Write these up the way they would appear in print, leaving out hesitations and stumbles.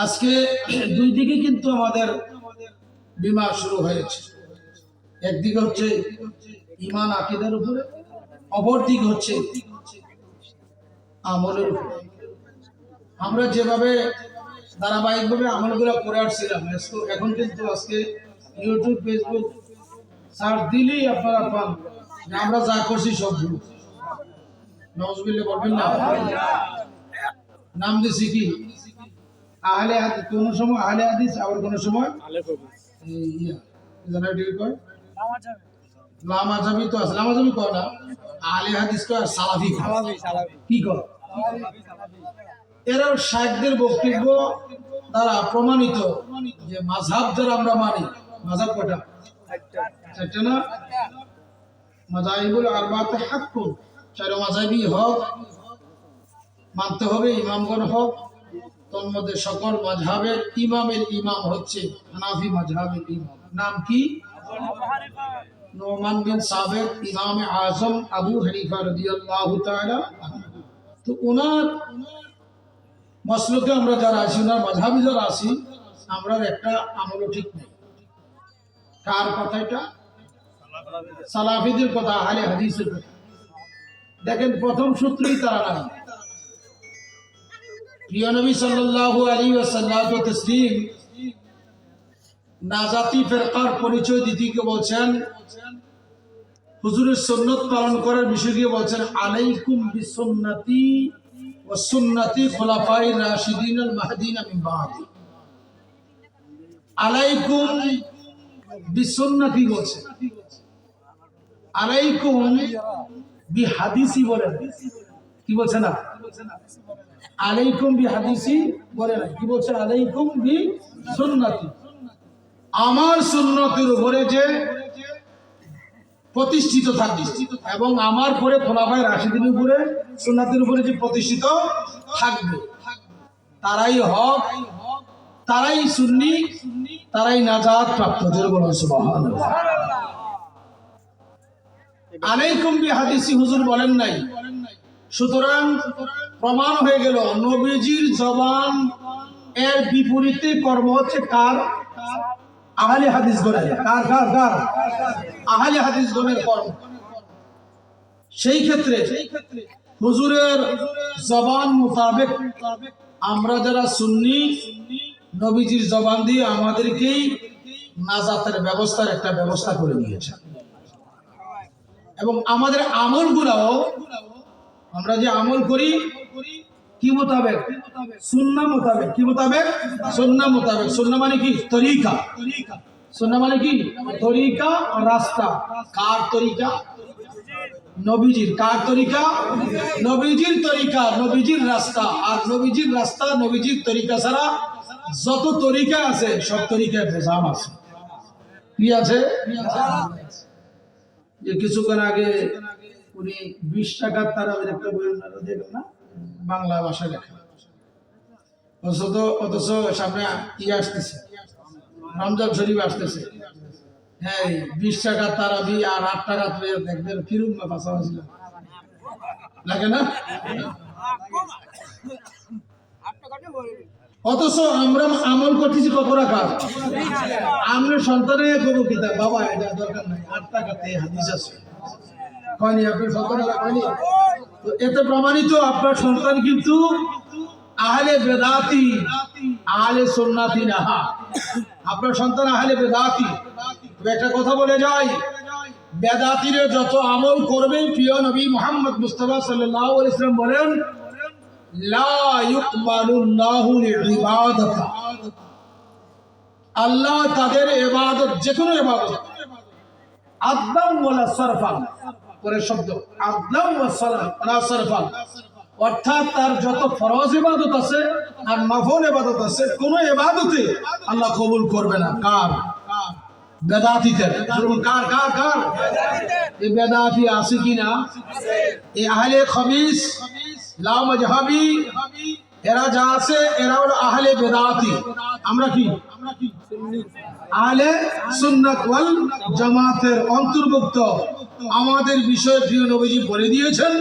আজকে দুই দিকে কিন্তু আমাদের বিমার শুরু হয়েছে। একদিকে হচ্ছে ঈমান আকীদার উপরে, অপর দিক হচ্ছে আমলের উপরে। আমরা যেভাবে ধারাবাহিকভাবে আমলগুলো করে আসছিলাম, এখন কিন্তু আজকে ইউটিউব, ফেসবুক সার্চ দিলেই আপনারা পান যে আমরা যা করছি সব ভুল। নওয়াজুবিল্লাহ বলবেন না? নাম দিছি কি আহলে হাদিস, কোন সময় আহলে হাদিস, আবার কোন সময় লামাজাবি। তো আছে লামাজাবি কয় না, আহলে হাদিস কয়, সালাফি কি কয়। এরা শাইখদের বক্তব্য দ্বারা প্রমাণিত যে মাযহাব যারা আমরা মানি, মাযহাব কয়টা? চারটা না? মাযহাবুল আরবাতে হাক্কুন, চার মাযহাবই হক, মানতে হবে, ইমামগণ হক। তন্মধ্যে সকল মাযহাবের ইমামের ইমাম হচ্ছে হানাফি মাযহাবের ইমাম। নাম কি? নুমান বিন সাবিত, ইমামে আযম আবু হানিফা রাদিয়াল্লাহু তাআলা। তো ওনার মাসলুকে আমরা যারা আছি, ওনার মাযহাবি যারা আছি, আমরা একটা আমলও ঠিক নেই। কার কথা এটা? সালাফিদের কথা, আহলে হাদিসের কথা। দেখেন, প্রথম সূত্রই তারা নাই। প্রিয় নবী সাল্লাল্লাহু আলাইহি ওয়াসাল্লাম তাসলিম নাজাতি ফিরকার পরিচয় দিতে গিয়ে বলছেন, হুজুরের সুন্নাত পালন করার বিষয় দিয়ে বলছেন, আলাইকুম বিসুন্নতি ওয়া সুন্নতি খুলাফায়ে রাশিদিনুল মাহদিন মিন বাদি। আলাইকুম বিসুন্নতি বলছে, আলাইকুম বিহাদিসি বলেন। কি বলছে না? আলাইকুম বিহাদিসি বলে না, কি বলছে? আলাইকুম বিসুন্নতি, আমার সুন্নতের উপরে যে প্রতিষ্ঠিত থাকবে, এবং আমার পরে খোলাফায়ে রাশিদিনের উপরে সুন্নতের উপরে যে প্রতিষ্ঠিত থাকবে, তারাই হক, তারাই সুন্নি, তারাই নাজাত প্রাপ্ত। বলুন সুবহানাল্লাহ। আলাইকুম বিহাদিসি হুজুর বলেন নাই। সুতরাং প্রমাণ হয়ে গেল, নবীজির জবান এর বিপরীতে কর্ম হচ্ছে কার? আহলে হাদিস গণের। কার কার কার? আহলে হাদিস গণের কর্ম। সেই ক্ষেত্রে হুজুরের জবান মোতাবেক আমরা যারা সুন্নি, নবীজির জবান দিয়ে আমাদেরকেই নাজাতের ব্যবস্থার একটা ব্যবস্থা করে নিয়েছে। এবং আমাদের আমলগুলাও, আমরা যে আমল করি কি মোতাবেক? সুন্নাহ মোতাবেক। কি মোতাবেক? সুন্নাহ মোতাবেক। সুন্নাহ মানে কি? তরিকা। সুন্নাহ মানে কি? তরিকা, রাস্তা। কার তরিকা? নবীজির। কার তরিকা? নবীজির তরিকা, নবীজির রাস্তা। আর নবীজির রাস্তা, নবীজির তরিকা ছাড়া যত তরিকা আছে সব তরিকায় ভেজাল আছে। কি আছে? যে কিছুক্ষণ আগে উনি 20 টাকার তারাবির একটা বই দেখলেন না, বাংলা ভাষায় লেখা। অথচ সামনে আসতেছে, রমজান শরীফ আসতেছে। হ্যাঁ, 20 টাকার তারাবি আর 8 টাকা দেখবেন কিরূপ ভাষা ছিল, লাগে না? অথচ আমরা আমল করতেছি কত টাকা? আমরা সন্তানের কোনো কিতাব, বাবা এটা দরকার নাই, 8 টাকাতে হাদিস আছে। কয়নি আপনার সন্তান? তো এতে প্রমাণিত আপনার সন্তান কিন্তু আহলে বেদাতি, আহলে সুন্নাতি না। আপনার সন্তান আহলে বেদাতি। একটা কথা বলে যাই, বেদাতিরে যত আমল করবে, প্রিয় নবী মুহাম্মদ মুস্তাফা সাল্লাল্লাহু আলাইহি ওয়াসাল্লাম বলেন, লা ইউকবালুল্লাহু লিইবাদাতা, আল্লাহ তাদের ইবাদত, যে কোনো ইবাদত, আদলাম ওয়ালা সারফান, পরের শব্দ আদলাম ওয়ালা সারফান, অর্থাৎ তার যত ফরজ ইবাদত আছে আর নফল ইবাদত আছে, কোন ইবাদতে আল্লাহ কবুল করবে না। কার? বেদাতীদের। কার কার কার? এই বেদাতি আছে কিনা? এই আহলে খবিস, লামাযহাবি, এরা যা আছে এরা হলো আহলে বেদাতি। আমরা কি? আহলে সুন্নাত ওয়াল জামাতের অন্তর্ভুক্ত। আমাদের বিষয়ে প্রিয় নবীজি বলে দিয়েছেন,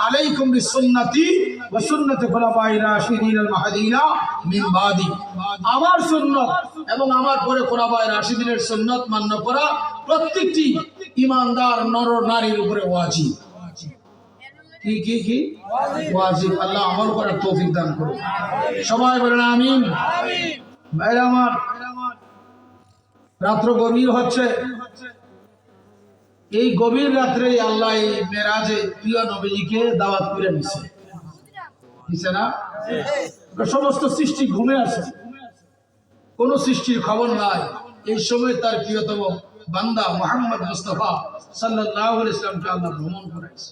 আলাইকুম বিসুন্নতি ওয়া সুন্নতি খুলাফায়ে রাশিদিনিল মাহদিয়িনা মিন বাদি। আমার সুন্নাত এবং আমার পরে খুলাফায়ে রাশিদিনের সুন্নাত মান্য করা প্রত্যেকটি ঈমানদার নর নারীর উপরে ওয়াজিব। কি কি কি ওয়াজিব। আল্লাহ আমল করার তৌফিক দান করুন। সবাই বলেন আমিন। ভাইরা আমার, রাত্র গভীর হচ্ছে। এই গভীর রাত্রে আল্লাহ এই মেরাজে প্রিয় নবীজিকে দাওয়াত করে নিছে না? সমস্ত সৃষ্টি ঘুমে আছে, কোন সৃষ্টির খবর নাই। এই সময় তার প্রিয়তম বান্দা মুহাম্মদ মুস্তাফা সাল্লাল্লাহু আলাইহি ওয়াসাল্লামকে আল্লাহ ভ্রমণ করাইছে।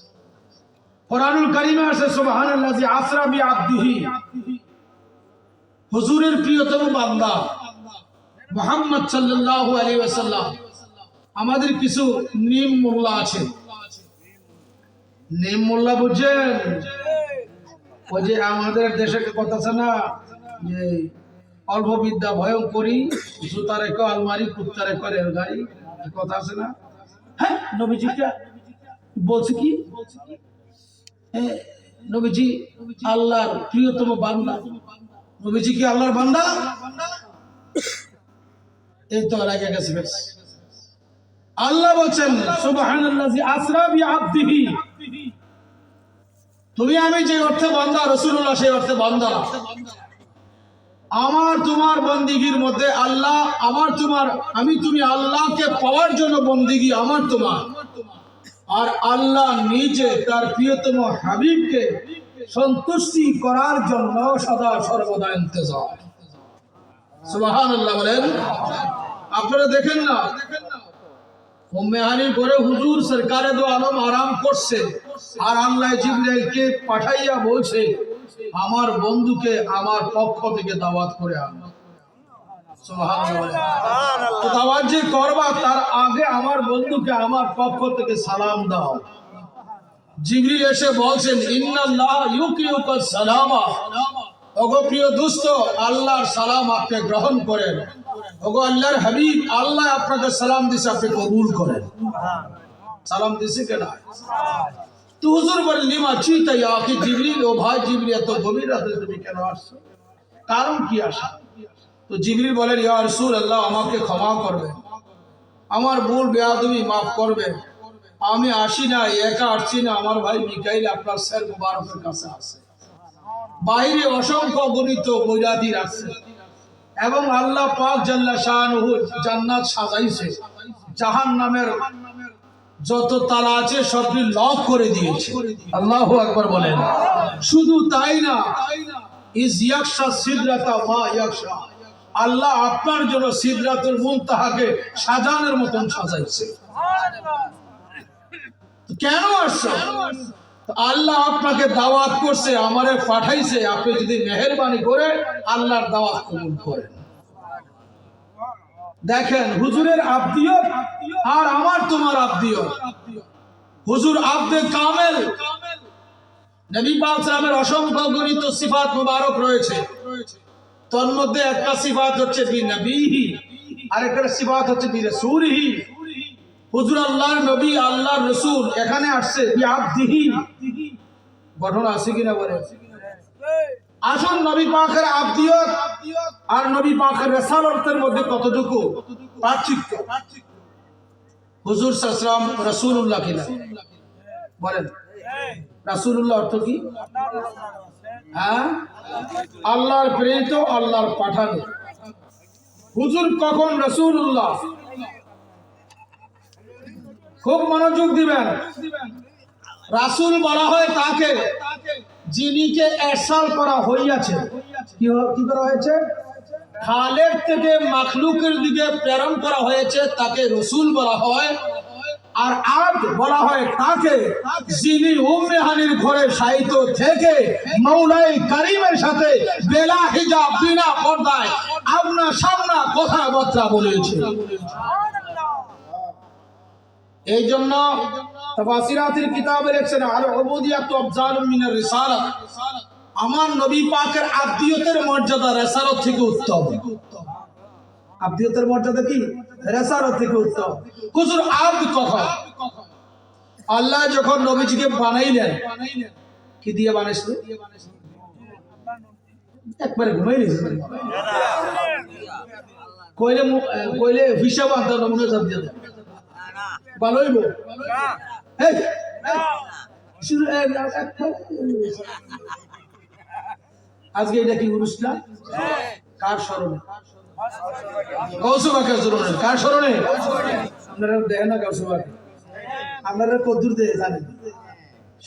কোরআনুল কারীমে আছে সুবহানাল্লাযী আসরা বিআবদিহি। হুজুরের প্রিয়তম বান্দা মুহাম্মদ সাল্লাল্লাহু আলাইহি ওয়াসাল্লাম। আমাদের কিছু নিম মোল্লা আছে। নিম মোল্লা বুঝছেন? ওই যে আমাদের দেশে কথা আছে না, যে অল্প বিদ্যা ভয়ঙ্করী, জুতা রেখো আলমারি, কুত্তা রেখো রেলগাড়ি, কথা আছে না? হ্যাঁ, নবীজিকে বলছে কি, নবীজি আল্লাহর প্রিয়তম বান্দা। নবীজি কি আল্লাহর বান্দা? এই তো লাগে গেছে। আল্লাহ বলছেন সুবহানাল্লাযী আসরা বিআবদিহি। তুমি আমি যে অর্থে বান্দা, রাসূলুল্লাহ সেই অর্থে বান্দা। আমার তোমার বন্দিগির মধ্যে আল্লাহ, আমার তোমার, আমি তুমি আল্লাহকে পাওয়ার জন্য বন্দিগি আমার তোমার। আর আল্লাহ নিজে তার প্রিয়তম হাবিবকে সন্তুষ্টি করার জন্য সদা সর্বদা ইন্তজার। সুবহানাল্লাহ বলেন। আপনারা দেখেন না, উম্মে হানির ঘরে হুজুর সরকারে দো আলম আরাম করছে, আর আল্লাহ জিবরাইলকে পাঠাইয়া বলছে আমার বন্ধুকে আমার পক্ষ থেকে দাওয়াত করে আনো। সুবহানাল্লাহ। তো দাওয়াত যে করবা তার আগে আমার বন্ধুকে আমার পক্ষ থেকে সালাম দাও। জিবরিল এসে বলছেন ইন্নাল্লাহ ইউকিউকাস সালামা। ওগো প্রিয় দোস্ত, আল্লাহর সালাম আপনি গ্রহণ করেন। ওগো আল্লাহর হাবিব, আল্লাহ আপনাকে সালাম দিছে, আপনি কবুল করেন। সালাম দিছে কেনা? তো হুজুর বলেন লিমা চিতা ইয়া আখি জিবরিল, ও ভাই জিবরিল এত গভীর রাতে তুমি কেন আসছো? কারণ কি আসা? তো জিবরিল বলেন ইয়া রাসূলুল্লাহ, আমাকে ক্ষমা করবেন, আমার ভুল বেয়াদবি মাফ করবেন। আমি আসি না, একা আসছি না, আমার ভাই মিকাইল আপনার স্যার মুবারকের কাছে আছে। বাইরে অসংখ্য গণিত বৈরাদী আছে এবং আল্লাহ পাক জাল্লা শাআনুহু জান্নাত সাজাইছে। জাহান্নামের যত তালা আছে সবটি লক করে দিয়েছে। আল্লাহু আকবার বলেন। শুধু তাই না, ইজ ইয়াকশা সিদরাতা মা ইয়াকশা, আল্লাহ আপনার জন্য সিদরাতুল মুনতাহাকে সাজানোর মতন সাজাইছে। কেন আসছো? আল্লাহ আপনাকে দাওয়াত করছে, আমারে পাঠাইছে, আপনি যদি মেহেরবানি করে আল্লাহর দাওয়াত কবুল করেন। দেখেন হুজুরের আবদিয়ত আর আমার তোমার আবদিয়ত। হুজুর আবদে কামেল, নবী পাক সাল্লামের অসংখ্য গণিত সিফাত মুবারক রয়েছে। তার মধ্যে একটা সিফাত হচ্ছে বিনবীহি, আরেকটা সিফাত হচ্ছে বিরাসূলিহি। হুজুর আল্লাহর নবী, আল্লাহর রাসূল, এখানে আসছে বিআবদিহি। গঠন আছে কিনা বলে? আসুন, নবী পাকের আবদিয়ত আর নবী পাকের রিসালাতের মধ্যে কতটুকু পার্থক্য। হুজুর সাল্লাল্লাহু আলাইহি ওয়াসাল্লাম রাসূলুল্লাহ কিনা বলেন? রাসূলুল্লাহ অর্থ কি? হ্যাঁ, আল্লাহর প্রেরিত, আল্লাহর পাঠানো। হুজুর কখন রাসূলুল্লাহ? খুব মনোযোগ দিবেন। রাসূল বলা হয় তাকে যিনিকে ইরসাল করা হইয়াছে। কি করা হয়েছে? খালেক থেকে মাখলুকের দিকে প্রেরণ করা হয়েছে, তাকে রাসূল বলা হয়। আর আব্দ বলা হয় তাকে যিনি উম্মে হানির ঘরে শায়িত থেকে মৌলাই কারীমের সাথে বেলা হিজাব, বিনা পর্দায় আমনা সামনা কথাবার্তা বলেছে। এই জন্য তাফসীরাতের কিতাবে লিখছেন আল উবুদিয়াতু আফজালুম মিনার রিসালাত। আমার নবী পাকের আবদিয়তের মর্যাদা রিসালাত থেকে উত্তম। আবদিয়তের মর্যাদা কি? রিসালাত থেকে উত্তম। হুজুর আব্দ কখন? আল্লাহ যখন নবীজিকে বানাইলেন কি দিয়ে বানাইছিল? একবারে ঘুমাই নিয়েছে কইলে কইলে হিসাব আনতে নমুনা চাপ দিয়ে দেয় ভালো হইব। আজকে এটা কি অনুষ্ঠান? কার স্মরণে? গৌসবাকের স্মরণে। কার স্মরণে? আপনারা দেখেন না গৌসবাকে, আপনারা কদ্দুর দিয়ে জানেন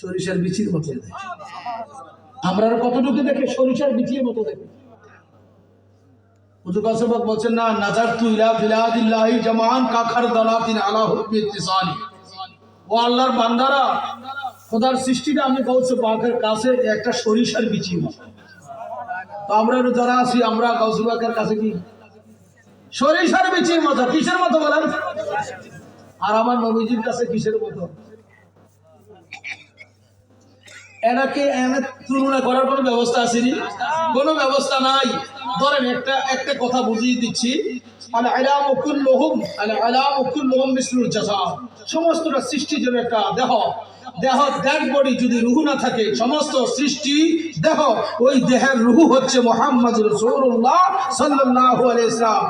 সরিষার বিচির মতো। আমরা কতটুকু দেখে? সরিষার বিচির মতো দেখে। হুজুর গৌসবাক বলছেন না, নাজার তুইলা বিলাদিল্লাহি জামান কাখার দালাতিন আলা হুববি ইত্তিসালি। ও আল্লাহর বান্দারা, খোদার সৃষ্টিটা আমি গৌসবাকের কাছে একটা সরিষার বিচির মতো। তো আমরা যারা আছি, আমরা গৌসবাকের কাছে কি সরিষার বিচির মতো? কিসের মতো বলেন? আর আমার নবীজির কাছে কিসের মতো? এটাকে তুলনা করার কোনো ব্যবস্থা আসেনি, কোনো ব্যবস্থা নাই। ধরেন একটা কথা বুঝিয়ে দিচ্ছি, সমস্তটা সৃষ্টি যেন একটা দেহ ডেড বডি, যদি রুহু না থাকে সমস্ত সৃষ্টি দেহ, ওই দেহের রুহু হচ্ছে মুহাম্মদ রাসূলুল্লাহ সাল্লাল্লাহু আলাইহি ওয়াসাল্লাম।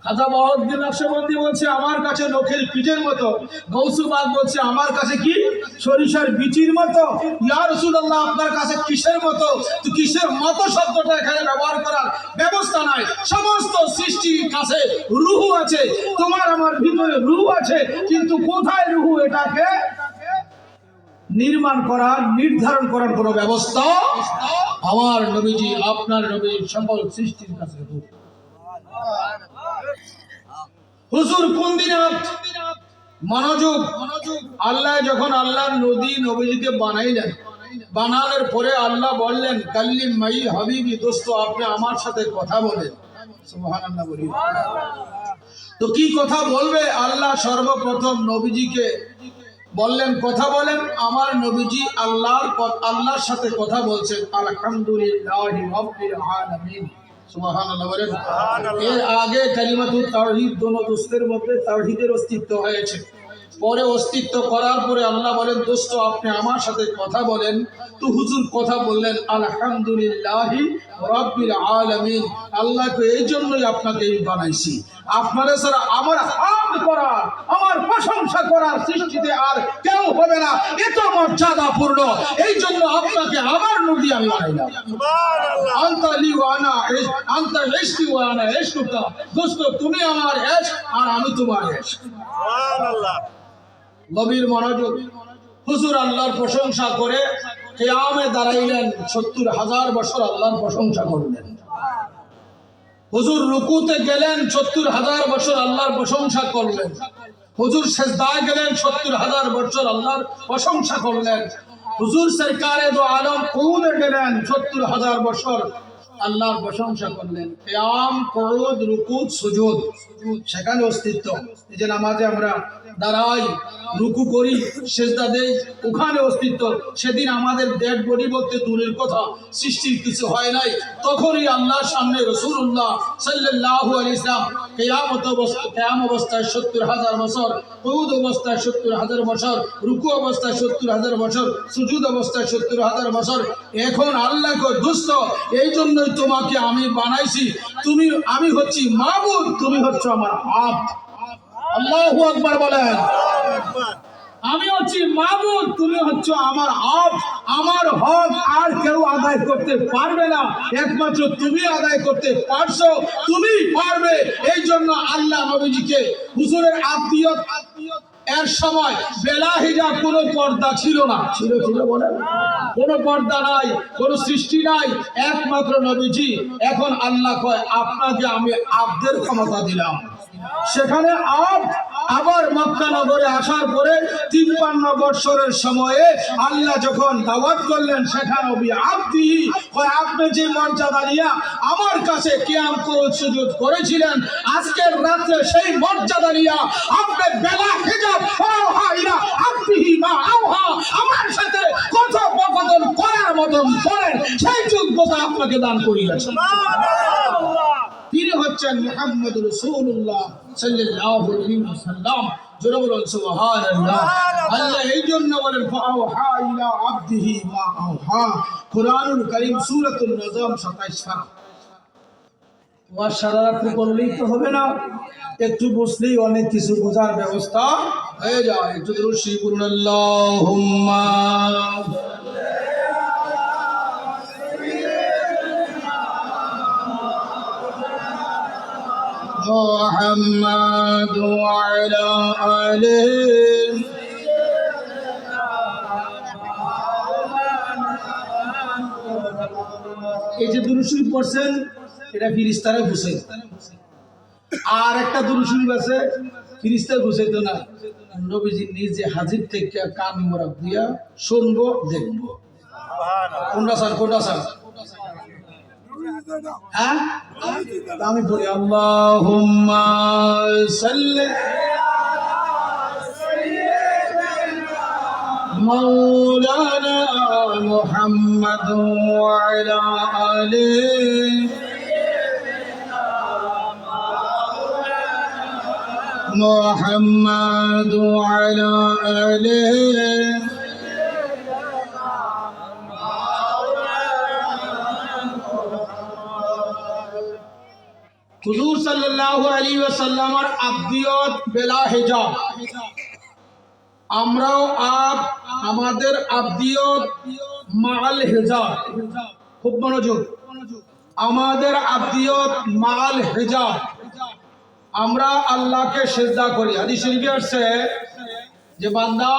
খাজা বাউদ্দিন নকশবন্দি বলছে আমার কাছে নখের পিঠের মতো, গৌসবাক বলছে আমার কাছে কি সরিষার বিচির মতো। ইয়া রাসূলুল্লাহ আপনার কাছে কিসের মতো? তো কিসের মতো শব্দটা এখানে ব্যবহার করার ব্যবস্থা নাই। সমস্ত সৃষ্টির কাছে রুহু আছে, তোমার আমার ভিতরে রুহু আছে, কিন্তু কোথায় রুহু এটাকে নির্মাণ করার নির্ধারণ করার কোনো ব্যবস্থা আমার নবীজি আপনার নবীর সকল সৃষ্টির কাছে। হুজুর কোন দিন মনোযোগ, আল্লাহ যখন আল্লাহর নবীজিকে বানাইলেন, বানানোর পরে আল্লাহ বললেন কাল্লিম মাই হাবিবি, দোস্ত আপনি আমার সাথে কথা বলেন। সুবহানাল্লাহ বলি। তো কি কথা বলবে? আল্লাহ সর্বপ্রথম নবীজিকে বললেন কথা বলেন। আমার নবীজি আল্লাহর সাথে কথা বলছেন আলহামদুলিল্লাহি রাব্বিল আলামিন। সুবহানাল্লাহ বলেন। এর আগে কালিমাতুত তাওহীদ দোনো দোস্তের মধ্যে তাওহীদের অস্তিত্ব হয়েছে, পরে অস্তিত্ব করার পরে আল্লাহ বলেন দোস্ত আপনি আমার সাথে কথা বলেন। তো হুজুর কথা বললেন আলহামদুলিল্লাহি রাব্বিল আলামিন, আল্লাহকে এই জন্যই আপনাকে বানাইছি। আপনারা ছাড়া আমার হামদ করার, আমার প্রশংসা করার সৃষ্টিতে আর কেউ হবে না, এত মর্যাদাপূর্ণ। এই জন্য আপনাকে আমার নূর দিয়ে আমি বানাইলাম। সুবহানাল্লাহ। আনতা লি ওয়া আনা আনতা ইশকি ওয়া আনা ইশকুকা, দোস্ত তুমি আমার ইশক আর আমি তোমার ইশক। সুবহানাল্লাহ। গভীর মনোযোগ। হুজুর আল্লাহর প্রশংসা করে কিয়ামে দাঁড়াইলেন, ৭০,০০০ বছর আল্লাহর প্রশংসা করলেন। হুজুর রুকুতে গেলেন, ৭০,০০০ বছর আল্লাহর প্রশংসা করলেন। হুজুর সিজদায় গেলেন, ৭০,০০০ বছর আল্লাহর প্রশংসা করলেন। হুজুর সরকারে দো আলম কুনে গেলেন, ৭০,০০০ বছর আল্লাহর প্রশংসা করলেন। কিয়াম, কুউদ, রুকু, সুজুদ, সেখানে অস্তিত্ব। এই যে নামাজে আমরা দাঁড়াই, রুকু করি, সিজদা দেই, ওখানে অস্তিত্ব। সেদিন আমাদের ডেড বডি বলতে দূরের কথা, সৃষ্টির কিছু হয় নাই, তখনই আল্লাহর সামনে রাসূলুল্লাহ সাল্লাল্লাহু আলাইহি ওয়াসাল্লাম কিয়াম অবস্থায় ৭০,০০০ বছর, কুউদ অবস্থায় ৭০,০০০ বছর, রুকু অবস্থায় ৭০,০০০ বছর, সুজুদ অবস্থায় ৭০,০০০ বছর। এখন আল্লাহ কয় দোস্ত এই জন্যই তোমাকে আমি বানাইছি, আমি হচ্ছি মাবুদ, তুমি হচ্ছ আমার আব্দ। আল্লাহু আকবার বলেন। আমি হচ্ছি মাবুদ, তুমি হচ্ছ আমার আব্দ। আমার হক আর কেউ আদায় করতে পারবে না, একমাত্র তুমি আদায় করতে পারছো, তুমি পারবে। এই জন্য আল্লাহ নবীজিকে হুজুরের আত্মীয়ত এর সময় বেলা হিজাব কোনো পর্দা ছিল না। ছিল বলে কোনো পর্দা নাই, কোনো সৃষ্টি নাই, একমাত্র নবীজি। এখন আল্লাহ কয় আপনাকে আমি আব্দের ক্ষমতা দিলাম। সেখানে আবার মক্কা নগরে আসার পরে ৫৩ বছরের সময়ে আল্লাহ যখন দাওয়াত করলেন, সেখানে আপনি যে মর্যাদা নিয়ে আমার কাছে কিয়াম কুউদ সুজুদ করেছিলেন, আজকের রাত্রে সেই মর্যাদা নিয়ে আপনি বেলা হিজাব আমার সাথে কথোপকথন করার মতন করেন, সেই যোগ্যতা আপনাকে দান করিয়াছেন। তিনি হচ্ছেন মুহাম্মদ রাসূলুল্লাহ সাল্লাল্লাহু আলাইহি ওয়াসাল্লাম। জোরে বলুন সুবহানাল্লাহ। আল্লাহ এই জন্য বলেন ফাআওহা ইলা আবদিহি মা আওহা, কুরআনুল কারীম সূরাতুন নাজম 27 পারা। ওয়া সারা রাত্রি করলেই তো হবে না, একটু বসলেই অনেক কিছু বোঝার ব্যবস্থা হয়ে যায়। একটু দরুদ শরীফ পড়ুন। আল্লাহুম্মা محمد وعلى آله। এই যে দুরূদ শরীফ পড়ছেন এটা ফেরেশতারা বুঝায়, আর একটা দুরূদ শরীফ আছে ফেরেশতা বুঝাইতো না, নবীজি নিজে হাজির থেকে কান মোড়া দিয়া শুনবো দেখবো। কোনটা স্যার, কোনটা স্যার? হ্যাঁ আমি বলি আল্লাহুম্মা সাল্লি মাওলানা মুহাম্মাদ ওয়া আলা আলিহি মুহাম্মাদ ওয়া আলা আলিহি। হুজুর সাল্লাল্লাহু আলাইহি ওয়াসাল্লামের আবদিয়ত বেলা হিজাব। আমরাও আমাদের আবদিয়ত মাল হিজাব। খুব মনোযোগ, আমাদের আবদিয়ত মাল হিজাব। আমরা আল্লাহকে সিজদা করি। হাদিস শরীফে আছে যে বান্দা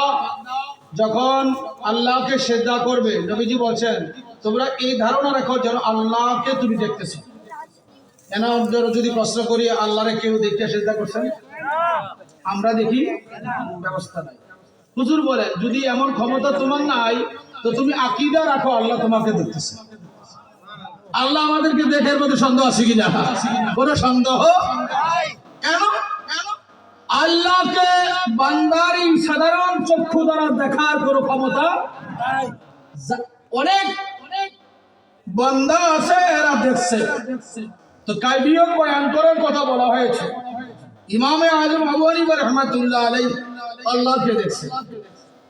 যখন আল্লাহকে সিজদা করবে, নবীজি বলেন তোমরা এই ধারণা রাখো যেন আল্লাহকে তুমি দেখতেছো। কেন যদি প্রশ্ন করি আল্লাহরে কেউ দেখতে সিজদা করছেন? আমরা দেখি, ব্যবস্থা নাই। হুজুর বলেন যদি এমন ক্ষমতা তোমার নাই তো তুমি আকীদা রাখো আল্লাহ তোমাকে দেখতেছে। আল্লাহ আমাদেরকে দেখার মধ্যে সন্দেহ আছে কিনা? কোনো সন্দেহ কেন? আল্লাহকে বান্দার সাধারণ চক্ষু দ্বারা দেখার কোনো ক্ষমতা নাই। অনেক বান্দা আছে এরা দেখছে। তো কাইফিয়ত বয়ান করার কথা বলা হয়েছে। ইমামে আজম আবু হানিফা রাহমাতুল্লাহ আলাইহি আল্লাহকে দেখছে।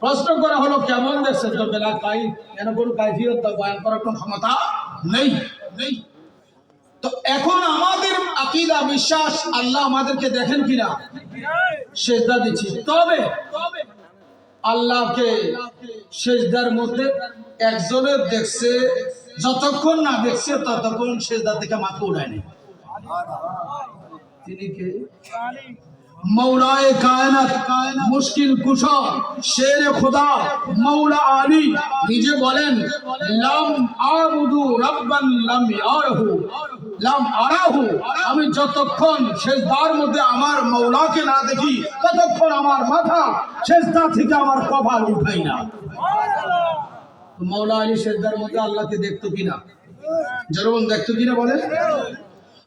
প্রশ্ন করা হলো কেমন দেখছেন? তো বেলা কাইফ, এর কোনো কাইফিয়ত বয়ান করার কোনো ক্ষমতা নেই। তো এখন আমাদের আকীদা বিশ্বাস আল্লাহ আমাদেরকে দেখেন কিনা সিজদা দিচ্ছি। তবে আল্লাহকে সিজদার মধ্যে একজনের দেখছে, যতক্ষণ না দেখছে ততক্ষণ সিজদা থেকে মাথা উঠায়নি। তিনি কে? মৌলায়ে কায়নাত, মুশকিল কুশা, শেরে খোদা মৌলা আলী নিজে বলেন লাম আবুদু রাব্বান লাম আরাহু, আমি যতক্ষণ সিজদার মধ্যে আমার মৌলাকে না দেখি ততক্ষণ আমার মাথা সিজদা থেকে আমার কপাল উঠাই না। মৌলা আলী সিজদার মধ্যে আল্লাহকে দেখতো কিনা? যেরকম দেখতো কিনা বলে?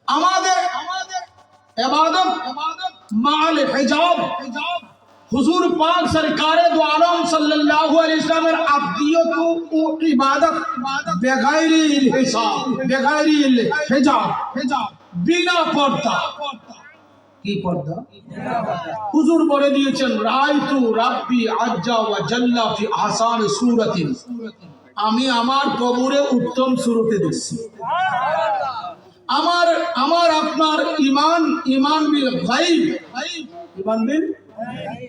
আমাদের ইবাদত মাল হিজাব। হুজুর পাক সরকারে দু আলম সাল্লাল্লাহু আলাইহি ওয়াসাল্লামের আবদিয়ত ও ইবাদত বেগাইরিল হিসাব, বেগাইরিল হিজাব, বিনা পর্দা। কি পর্দা? হুজুর বলে দিয়েছেন রাআইতু রাব্বি আজ্জা ওয়া জাল্লা ফি আহসানি সূরাতিন, আমি আমার কবরে উত্তম সূরতে দেখছি। আমার আপনার ইমান বিল গায়ব, ইমান বিল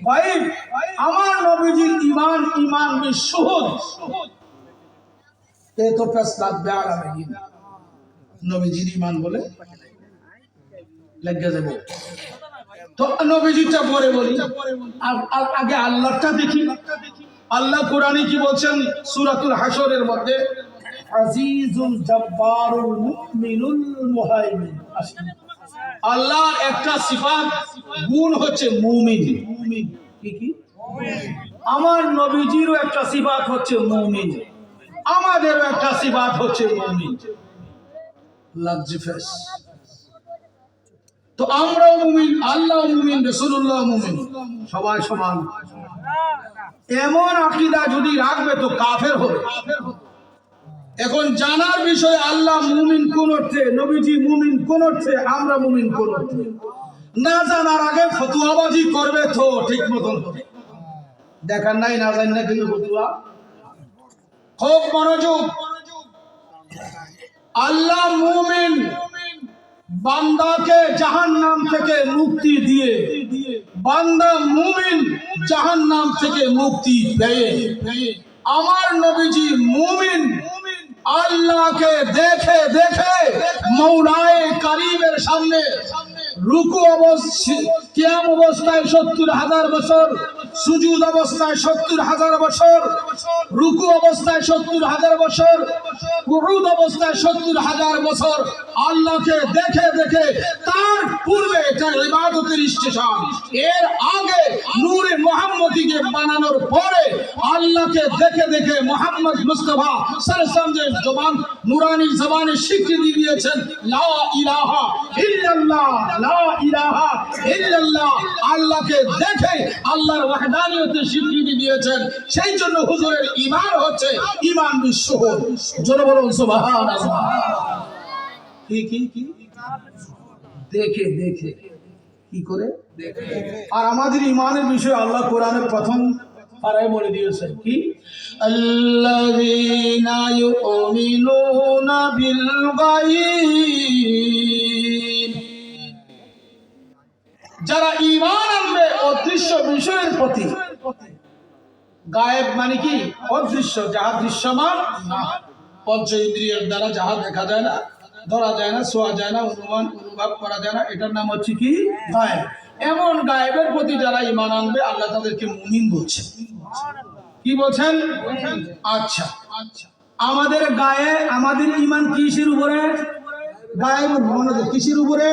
গায়ব। আমার নবীজির ইমান বিল শুহুদ। এ তো ফেসলা বেআলা नहीं, নবীজির ইমান বলে লেগে যাবে। তো নবীজিটা পরে বলি, আগে আল্লাহটা দেখি। আল্লাহ কোরআনে কি বলছেন? সূরাতুল হাশরের মধ্যে আজিজুল জব্বারুল মুমিনুল মুহাইমিন। আল্লাহর একটা সিফাত গুণ হচ্ছে মুমিন। কি? আমার নবীজিরও একটা সিফাত হচ্ছে মুমিন, আমাদেরও একটা সিফাত হচ্ছে মুমিন। লাজিফেস। তো আমরাও মুমিন, আল্লাহ মুমিন, রাসূলুল্লাহ মুমিন, সবাই সমান। এমন আকীদা যদি রাখবে তো কাফের হবে। এখন জানার বিষয় আল্লাহ মুমিন কোন অর্থে, নবীজি মুমিন কোন অর্থে, আমরা মুমিন কোন অর্থে। না জানার আগে ফতুয়াবাজি করবে তো ঠিক মতন হবে। দেখার নাই না জানি না কিন্তু ফতুয়া। খুব মনোযোগ। আল্লাহ মুমিন বান্দাকে জাহান্নাম থেকে মুক্তি দিয়ে, বান্দা মুমিন জাহান্নাম থেকে মুক্তি পেয়ে, আমার নবীজি মুমিন আল্লাহকে দেখে দেখে মৌলায়ে কারীমের সামনে রুকু অবস্থায়, কিয়াম অবস্থায় ৭০,০০০ বছর, সুজুদ অবস্থায় ৭০,০০০ বছর, রুকু অবস্থায় ৭০,০০০ বছর, কুউদ অবস্থায় ৭০,০০০ বছর আল্লাহকে দেখে দেখে, তার পূর্বে এটা ইবাদতের স্টেশন, এর আগে নূরে মুহাম্মদীকে বানানোর পরে আল্লাহকে দেখে দেখে মুহাম্মদ মুস্তাফা সাল্লাল্লাহু আলাইহি ওয়াসাল্লাম যে জবান নুরানি জবানে স্বীকৃতি দিয়েছেন লা ইলাহা ইল্লাল্লাহ, লা ইলাহা ইল্লাল্লাহ, আল্লাহকে দেখে আল্লাহর ওয়াহদানিয়তের স্বীকৃতি দিয়েছেন। সেই জন্য হুজুরের ঈমান হচ্ছে ঈমান বিশুহুর। জোরে বলুন সুবহানাল্লাহ। কি দেখে দেখে কি করে দেখে। আর আমাদের ঈমানের বিষয়ে আল্লাহ কোরআনের প্রথম পারায় বলে দিয়েছেন কি, আল্লাযীনা ইউমিনুনা বিল গায়ব, যারা ঈমান আনবে অদৃশ্য বিষয়ের প্রতি। গায়েব মানে কি? অদৃশ্য, যাহা দৃশ্যমান না, পঞ্চ ইন্দ্রিয়ের দ্বারা যাহা দেখা যায় না, ধরা যায় না, ছোঁয়া যায় না, অনুভব করা যায় না, এটার নাম হচ্ছে কি গায়েব। এমন গায়েবের প্রতি যারা ঈমান আনবে আল্লাহ তাদেরকে মুমিন বলছে। কি বলছেন? আচ্ছা, আমাদের গায়ে আমাদের ঈমান কিসের উপরে? গায়েব মনোযোগ কিসের উপরে?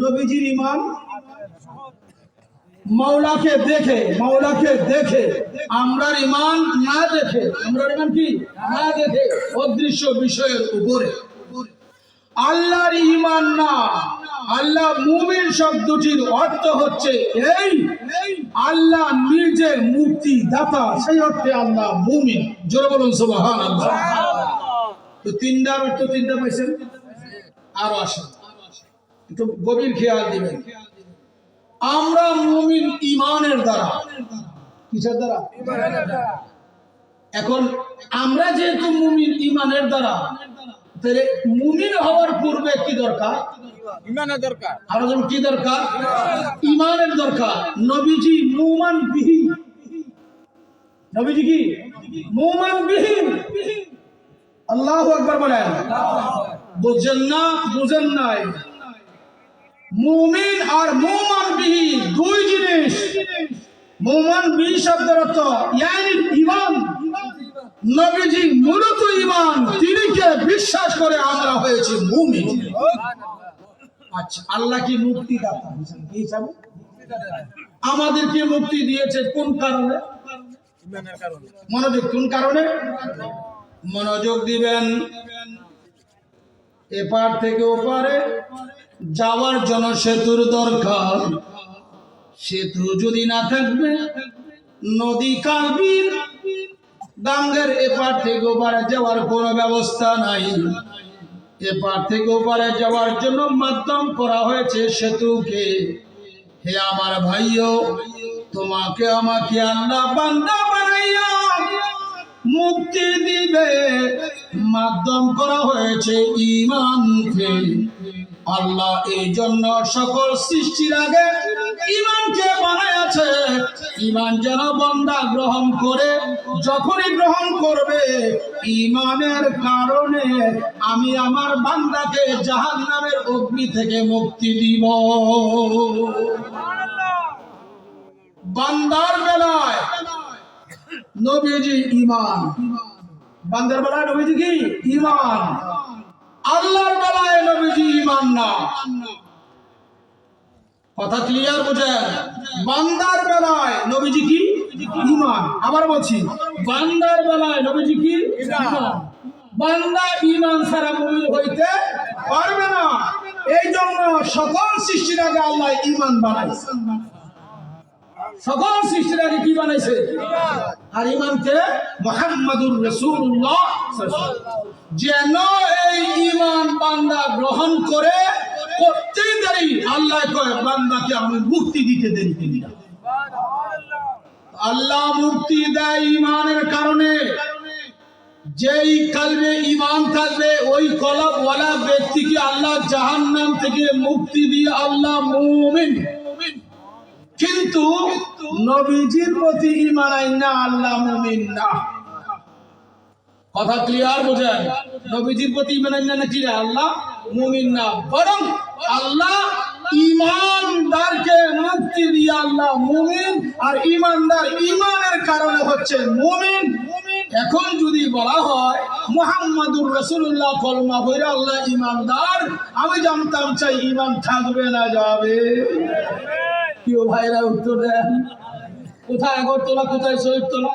নবীজির ঈমান মাওলাকে দেখে, মাওলাকে দেখে। আমরার ঈমান না দেখে, আমরার ঈমান কি না দেখে অদৃশ্য বিষয়ের উপরে। আল্লাহর ঈমান না, আল্লাহ মুমিন শব্দটির অর্থ হচ্ছে এই, আল্লাহ নিজে মুক্তি দাতা, সেই অর্থে আল্লাহ মুমিন। জোরে বলুন সুবহানাল্লাহ। তো তিনটার অর্থ তিনটা পাইছেন, আরো আসেন একটু গভীর খেয়াল দিবেন। আমরা মুমিন ঈমানের দ্বারা, কিসের দ্বারা? এখন আমরা যেহেতু মুমিন ঈমানের দ্বারা, তাহলে মুমিন হওয়ার পূর্বে কি দরকার? ঈমানের দরকার। আরো যেন কি দরকার? ঈমানের দরকার। নবীজি মুমান বিহীন, নবীজি কি মুমান বিহীন। আল্লাহু আকবার বলেন। বুঝেন না? বুঝেন নাই? মুমিন আর মুমান বিহীন দুই জিনিস। মুমান বিহীন শব্দের অর্থ ইয়ানি ঈমান। নবীজি মূলত ঈমান, তিনিকে বিশ্বাস করে আমরা হয়েছি মুমিন। আচ্ছা, আল্লাহ কি মুক্তি দাতা হিসাবে আমাদেরকে মুক্তি দিয়েছে কোন কারণে? ঈমানের কারণে। মনোযোগ, কোন কারণে? মনোযোগ দিবেন। এপার থেকে ওপারে যাওয়ার জন্য সেতুর দরকার। সেতু যদি না থাকবে, নদী কালবির গাঙ্গের এপার থেকে ওপারে যাওয়ার কোনো ব্যবস্থা নাই। এপার থেকে ওপারে যাওয়ার জন্য মাধ্যম করা হয়েছে সেতুকে। হে আমার ভাইও, তোমাকে আমাকে আল্লাহ বান্দা বানাইয়া মুক্তি দিবে, মাধ্যম করা হয়েছে ঈমানকে। আল্লাহ এই জন্য সকল সৃষ্টির আগে ঈমানকে বানাইয়াছে। ঈমান যেন বান্দা গ্রহণ করে, যখনই গ্রহণ করবে ঈমানের কারণে আমি আমার বান্দাকে জাহান্নামের অগ্নি থেকে মুক্তি দিব। বান্দার বেলায় নবীজি ঈমান, বান্দার বেলায় নবীজি কি ঈমান, আল্লাহর বেলায় নবীজি ঈমান না। কথা ক্লিয়ার বুঝেন? বান্দার বেলায় নবীজি কি ঈমান। আবার বলছি, বান্দার বেলায় নবীজি কি ঈমান। বান্দা ঈমান ছাড়া মুমিন হইতে পারবে না। এই জন্য সকল সৃষ্টির আগে আল্লাহ ঈমান বানাইছে। সকল সৃষ্টির আগে কি বানাইছে? আর ঈমানকে মুহাম্মাদুর রাসূলুল্লাহ যেন এই ঈমান বান্দা গ্রহণ করে, করতেই দেরি আল্লাহ কয় কয় বান্দাকে আমি মুক্তি দিতে দেরি করি না। আল্লাহ মুক্তি দেয় ঈমানের কারণে। যেই কলবে ঈমান থাকবে ওই কলবওয়ালা ব্যক্তিকে আল্লাহ জাহান্নাম থেকে মুক্তি দিয়ে আল্লাহ মুমিন। কিন্তু নবীজির প্রতি ঈমান আইনা আল্লাহ মুমিন না। কথা ক্লিয়ার বোঝেন? নবীজির প্রতি ঈমান আইনা নাকি আল্লাহ মুমিন না, বরং আল্লাহ ঈমানদারকে মুক্তি দিয়ে আল্লাহ মুমিন, আর ঈমানদার ঈমানের কারণে হচ্ছে মুমিন। এখন যদি বলা হয় মুহাম্মাদুর রাসূলুল্লাহ কলমা পড়ে আল্লাহ ঈমানদার, আমি জানতাম চাই ঈমান থাকবে না যাবে? কেউ ভাইরা উত্তর দেন। কোথায় আগরতলা, কোথায় শহীদতলা?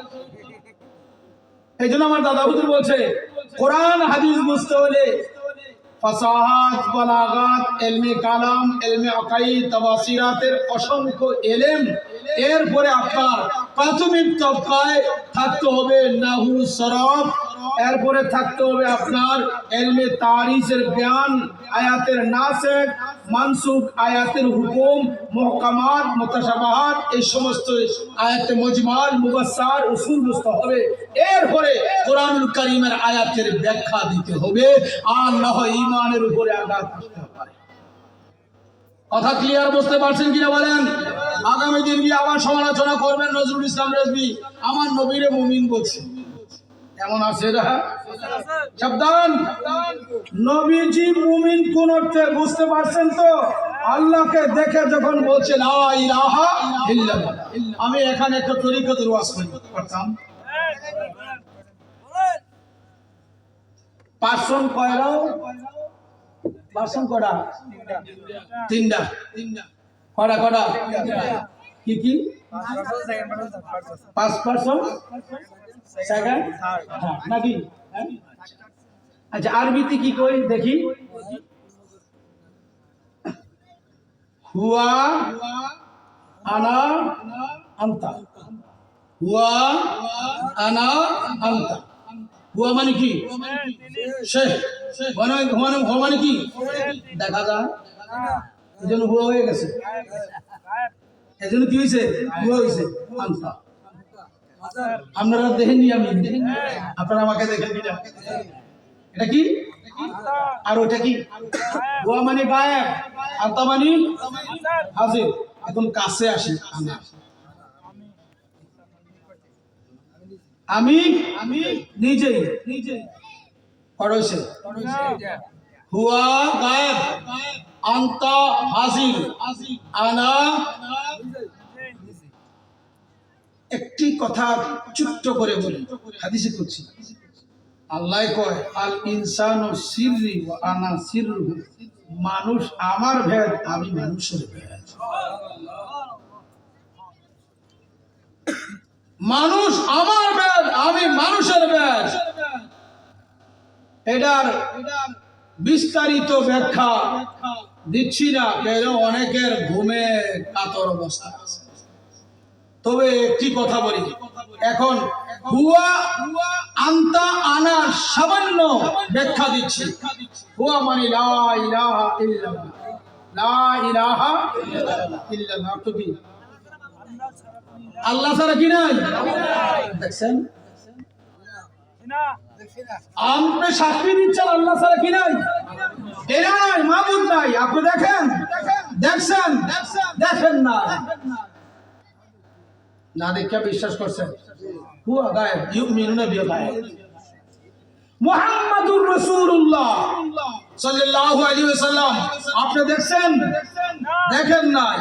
এই জন্য আমার দাদা হুজুর বলছে কোরআন হাদিস বুঝতে হলে ফাসাহাত, বালাগাত, ইলমে কালাম, ইলমে আকাইদ, তাফসীরাতের অসংখ্য ইলম, এরপরে আপনার প্রাথমিক তবকায় থাকতে হবে নাহু সরফ, এরপরে থাকতে হবে আপনার ইলমে তারিখের জ্ঞান, আয়াতের নাসিখ মানসুখ, আয়াতের হুকুম, মুহকামাত, মুতাশাবাহাত, এই সমস্ত আয়াতে মুজমাল, মুফাসসার, উসুল বুঝতে হবে। এরপরে কোরআনুল কারীমের আয়াতের ব্যাখ্যা দিতে হবে, আর না হয় ঈমানের উপরে আঘাত করতে পারে। কথা ক্লিয়ার বুঝতে পারছেন কিনা বলেন? আগামী দিন কি আবার সমালোচনা করবেন নজরুল ইসলাম রেজভী আমার নবীরে মুমিন বলছে, এমন আছে না? সাবধান, নবীজি মুমিন কোন অর্থে বুঝতে পারছেন তো? আল্লাহকে দেখে যখন বলছে লা ইলাহা ইল্লাল্লাহ। আমি এখানে একটা তরিকতের ওয়াজ করতাম, পার্সন কয়রাও, পার্সন কয়টা? তিনটা। কয়টা কয়টা? কি কি? 5 পার্সন সেকেন্ড নাকি? আচ্ছা, আরবিতে কি কই দেখি? হুয়া, আনা, আনতা। হুয়া, আনা, আনতা। হুয়া মানে কি? সে মানে কি? দেখা যায়, এই জন্য হুয়া হয়ে গেছে। এই জন্য কি হয়েছে? হুয়া হয়েছে। আনতা আপনারা দেখেননি, আমি আপনারা আমাকে দেখেন কিনা? এটা কি? আর ওটা কি? হুয়া মানে গায়েব, আনতা মানে হাজির। এখন কাছে আসি, আমি নিজেই করেছে। হুয়া গায়েব, আনতা হাজির, আনা। একটি কথা ছোট্ট করে বলি, হাদিসে করছি, আল্লাহ কয় আল ইনসানু সিররি ওয়া আনা সিররুহু, মানুষ আমার ভেদ, আমি মানুষের ভেদ। মানুষ আমার ভেদ, আমি মানুষের ভেদ। এটার বিস্তারিত ব্যাখ্যা দিচ্ছি না, কেন অনেকের ঘুমে কাতর অবস্থা আছে। তবে একটি কথা বলি, এখন হুয়া, আনতা, আনা সামান্য ব্যাখ্যা দিচ্ছি। হুয়া মানে লা ইলাহা ইল্লাল্লাহ, লা ইলাহা ইল্লাল্লাহ অর্থ কি? আল্লাহ ছাড়া কি নাই? দেখছেন, আপনি সাক্ষী দিচ্ছেন আল্লাহ ছাড়া কি নাই? এরা নাই, মাবুদ নাই। আপনি দেখেন, দেখছেন, দেখেন না, না দেখে বিশ্বাস করছেন। হুয়া গায়েব, ইউমিনুনা বিল গায়েব। মুহাম্মাদুর রাসূলুল্লাহ সাল্লাল্লাহু আলাইহি ওয়াসাল্লাম আপনি দেখছেন? দেখেন নাই।